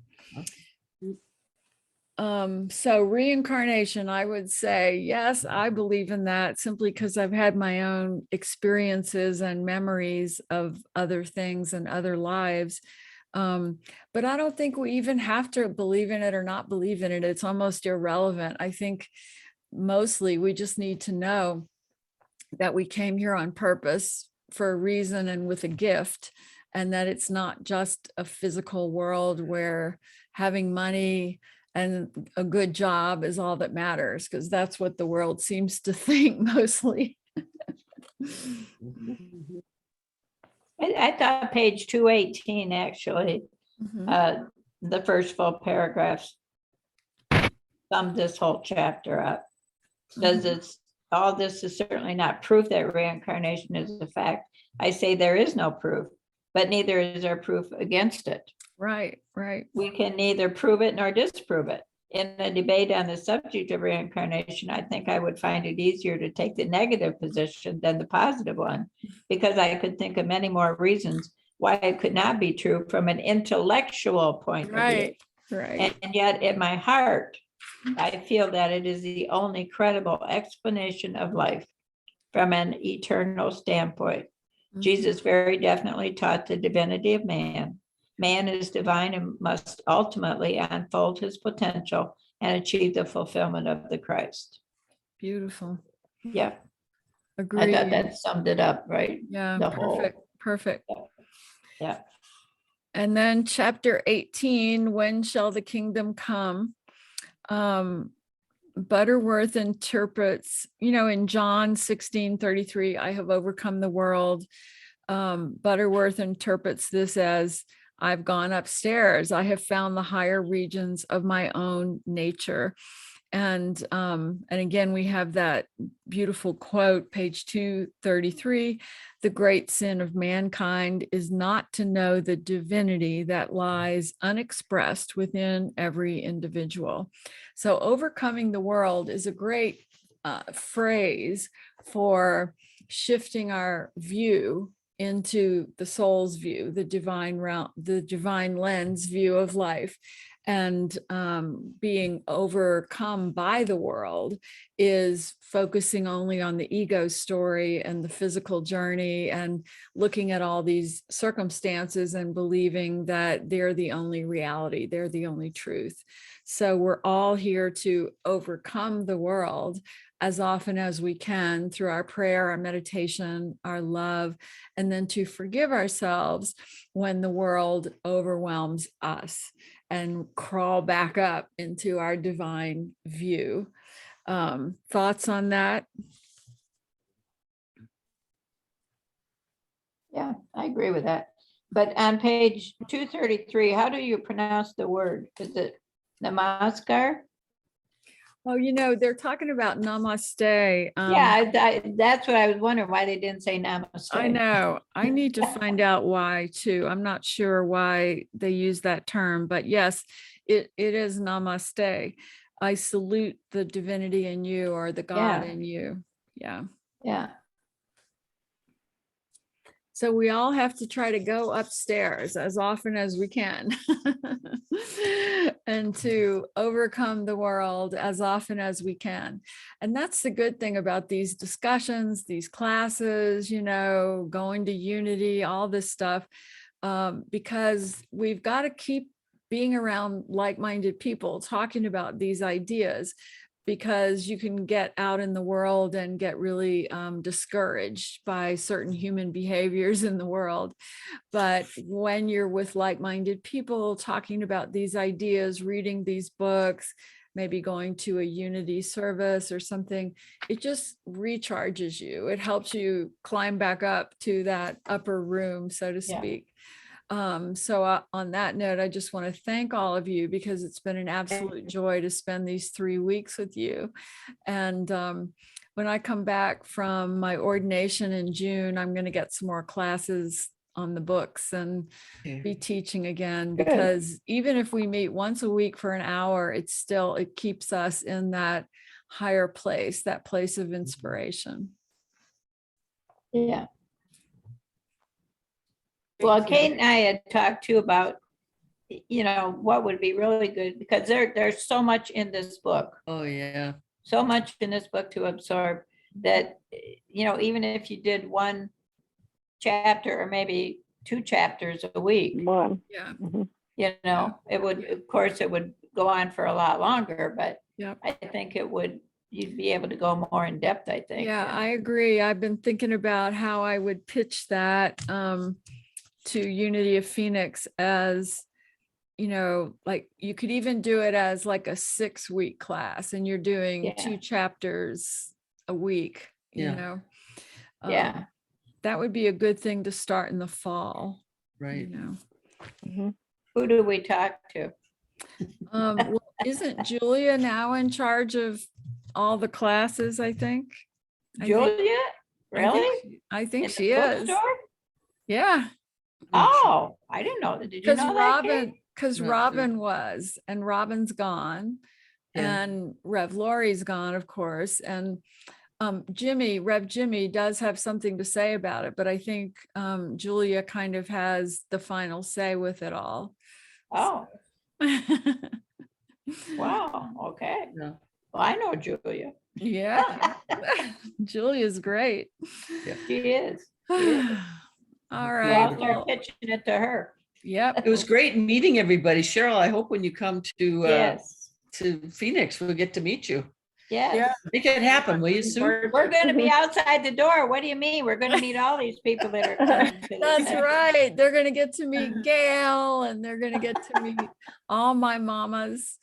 So reincarnation, I would say, yes, I believe in that, simply because I've had my own experiences and memories of other things and other lives. But I don't think we even have to believe in it or not believe in it. It's almost irrelevant. I think mostly we just need to know that we came here on purpose for a reason and with a gift, and that it's not just a physical world where having money and a good job is all that matters, because that's what the world seems to think mostly. I thought page 218, actually, Mhm. the first full paragraphs summed this whole chapter up. Because Mhm. it's, all this is certainly not proof that reincarnation is a fact. I say there is no proof, but neither is there proof against it. Right, right. We can neither prove it nor disprove it. In a debate on the subject of reincarnation, I think I would find it easier to take the negative position than the positive one, because I could think of many more reasons why it could not be true from an intellectual point of view. Right, right. And yet in my heart, I feel that it is the only credible explanation of life from an eternal standpoint. Mhm. Jesus very definitely taught the divinity of man. Man is divine and must ultimately unfold his potential and achieve the fulfillment of the Christ. Beautiful. Yeah, I Agreed. thought that summed it up, right? Yeah, The whole. perfect, perfect. Yeah. And then chapter 18, when shall the kingdom come? Butterworth interprets, in John 16:33, I have overcome the world. Butterworth interprets this as, I've gone upstairs. I have found the higher regions of my own nature. And again, we have that beautiful quote, page 233, the great sin of mankind is not to know the divinity that lies unexpressed within every individual. So overcoming the world is a great phrase for shifting our view into the soul's view, the divine realm, the divine lens view of life. and being overcome by the world is focusing only on the ego story and the physical journey and looking at all these circumstances and believing that they're the only reality, they're the only truth. So we're all here to overcome the world as often as we can through our prayer, our meditation, our love, and then to forgive ourselves when the world overwhelms us and crawl back up into our divine view. Thoughts on that? Yeah, I agree with that. But on page 233, how do you pronounce the word? Is it namaskar? Well, you know, they're talking about namaste. Yeah, that's what I was wondering, why they didn't say namaste. I know. I need to find out why too. I'm not sure why they use that term, but yes, it is namaste. I salute the divinity in you or the God Yeah. in you. Yeah. Yeah, So we all have to try to go upstairs as often as we can and to overcome the world as often as we can. And that's the good thing about these discussions, these classes, you know, going to Unity, all this stuff, because we've got to keep being around like-minded people talking about these ideas, because you can get out in the world and get really discouraged by certain human behaviors in the world. But when you're with like-minded people talking about these ideas, reading these books, maybe going to a Unity service or something, it just recharges you. It helps you climb back up to that upper room, so to Yeah. speak. So on that note, I just want to thank all of you, because it's been an absolute joy to spend these 3 weeks with you. And when I come back from my ordination in June, I'm going to get some more classes on the books and be teaching again, Good. because even if we meet once a week for an hour, it keeps us in that higher place, that place of inspiration. yeah. Well, Thank you. Kate and I had talked too about, you know, what would be really good, because there's so much in this book, Oh, yeah. so much in this book to absorb that, you know, even if you did one chapter or maybe 2 chapters a week, One. Yeah. Mhm. you know, it would, of course, it would go on for a lot longer, but Yep. I think you'd be able to go more in depth, I think. Yeah, I agree. I've been thinking about how I would pitch that to Unity of Phoenix as, you know, like you could even do it as like a 6-week class and you're doing Yeah. 2 chapters a week, you Yeah. know. Yeah. That would be a good thing to start in the fall, you Right. know. Mhm. Who do we talk to? Well, isn't Julia now in charge of all the classes, I think? Julia? Really? I think In she the is. bookstore? Yeah, Oh, I didn't know that. Did you because know that, Kate? Not Robin was, and Robin's gone, Yeah. and Rev Lori's gone, of course, and Rev Jimmy does have something to say about it, but I think Julia kind of has the final say with it all. Oh, wow. Okay. Yeah. Well, I know Julia. Yeah, Julia's great. Yeah. She is. She is. All Well, right. I'll start pitching it to her. Yep. It was great meeting everybody. Cheryl, I hope when you come to Yes. Phoenix, we'll get to meet you. Yes. Make it happen, will you, Looking Sue? forward We're to it. going to be outside the door. What do you mean? We're going to meet all these people that are coming to this That's thing. right. They're going to get to meet Gail, and they're going to get to meet all my mamas.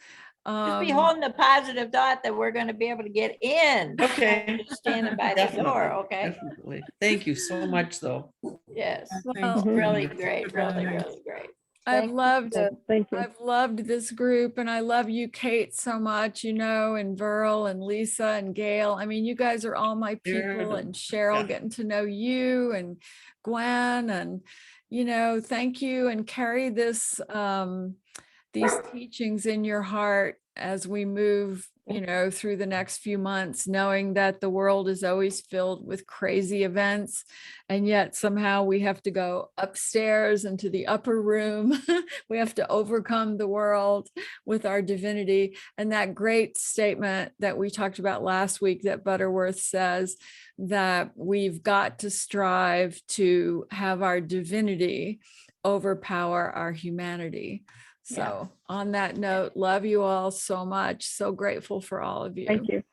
Just be holding the positive thought that we're going to be able to get in. Okay. Just standing by the door, Definitely, okay? definitely. Thank you so much, though. Yes. Well, Really Thank great, you very really, much. really great. I've Thank you. loved Thank you. I've loved this group, and I love you, Kate, so much, you know, and Verl and Lisa and Gail. I mean, you guys are all my You're people, the- and Cheryl, yeah. getting to know you, and Gwen, and, you know, thank you, and carry this, these teachings in your heart as we move you know, through the next few months, knowing that the world is always filled with crazy events. And yet somehow we have to go upstairs into the upper room. We have to overcome the world with our divinity. And that great statement that we talked about last week that Butterworth says, that we've got to strive to have our divinity overpower our humanity. So on that note, love you all so much. So grateful for all of you. Thank you.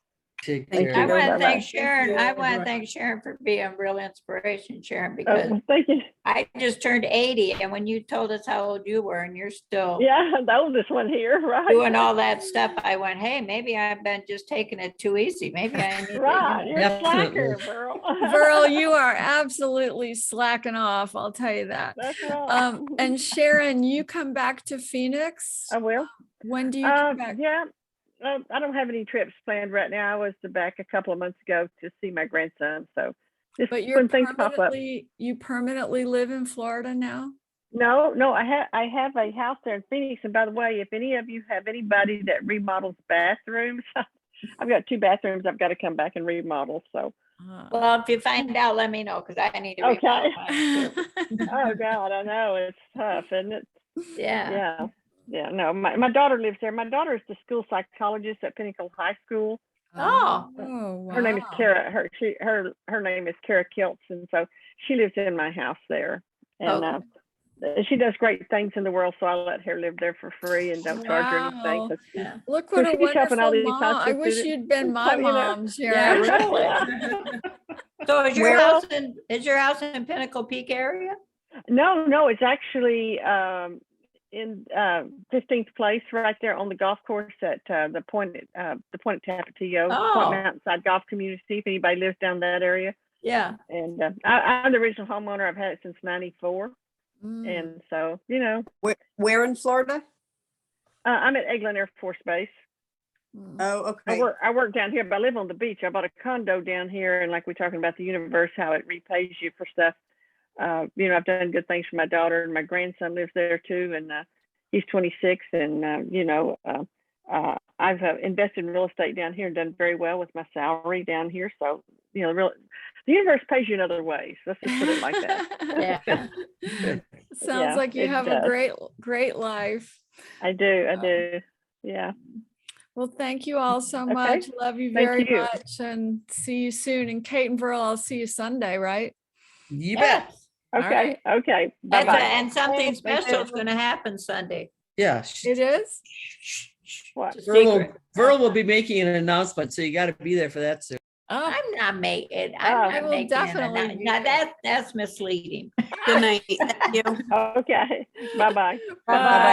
Take Thank care. I you. want to Bye-bye. thank Sharon. I want to thank Sharon for being a real inspiration, Sharon, because Thank you. I just turned 80, and when you told us how old you were and you're still Yeah, the oldest one here, right? doing all that stuff, I went, hey, maybe I've been just taking it too easy. Maybe I need to, Right, you're a slacker, Definitely. Burl. Virl, you are absolutely slacking off. I'll tell you that. That's right. And Sharon, you come back to Phoenix. I will. When do you come back? Yeah, I don't have any trips planned right now. I was back a couple of months ago to see my grandson. So just But you're when things pop up. you permanently live in Florida now? No, I have a house there in Phoenix. And by the way, if any of you have anybody that remodels bathrooms, I've got 2 bathrooms I've got to come back and remodel. So, well, if you find out, let me know, because I need to Okay. remodel mine too. oh God, I know it's tough, isn't it? Yeah. Yeah. No, my daughter lives there. My daughter is the school psychologist at Pinnacle High School. Oh. wow. Her name is Kara. Her name is Kara Kiltz, and so she lives in my house there. And she does great things in the world, so I let her live there for free and don't charge her anything. Wow. 'cause she- Yeah. Look what a she's helping all wonderful these high mom. I school wish students. you'd been my So, you know. mom, Yeah, Sharon. really. So is your Well- house in Pinnacle Peak area? No, it's actually in 15th place, right there on the golf course at the Point at Tapatio, Oh. Point Mountainside Golf Community. If anybody lives down that area, Yeah. and I'm the original homeowner. I've had it since '94, Mm. and so you know, Where in Florida? I'm at Eglin Air Force Base. Mm. Oh, okay. I work down here, but I live on the beach. I bought a condo down here, and like we're talking about the universe, how it repays you for stuff. You know, I've done good things for my daughter, and my grandson lives there too, and he's 26, and you know, I've invested in real estate down here and done very well with my salary down here. So, you know, the universe pays you in other ways. Let's just put it like that. Yeah. Sounds Yeah, like you it have a does. great life. I do. Yeah. Well, thank you all so Okay. much. Love you Thank very you. much and see you soon. And Kate and Virl, I'll see you Sunday, right? You bet. Yes. All Okay. right. Okay. Bye That's bye. and something Thank special you. is going to happen Sunday. Yeah. It is? What? It's a Verl secret. will be making an announcement, so you got to be there for that, Sue. Oh, I'm not making. Oh. I'm I not will making definitely it. be Now there. that's misleading. Good night. Thank you. Okay. Bye bye. Bye-bye.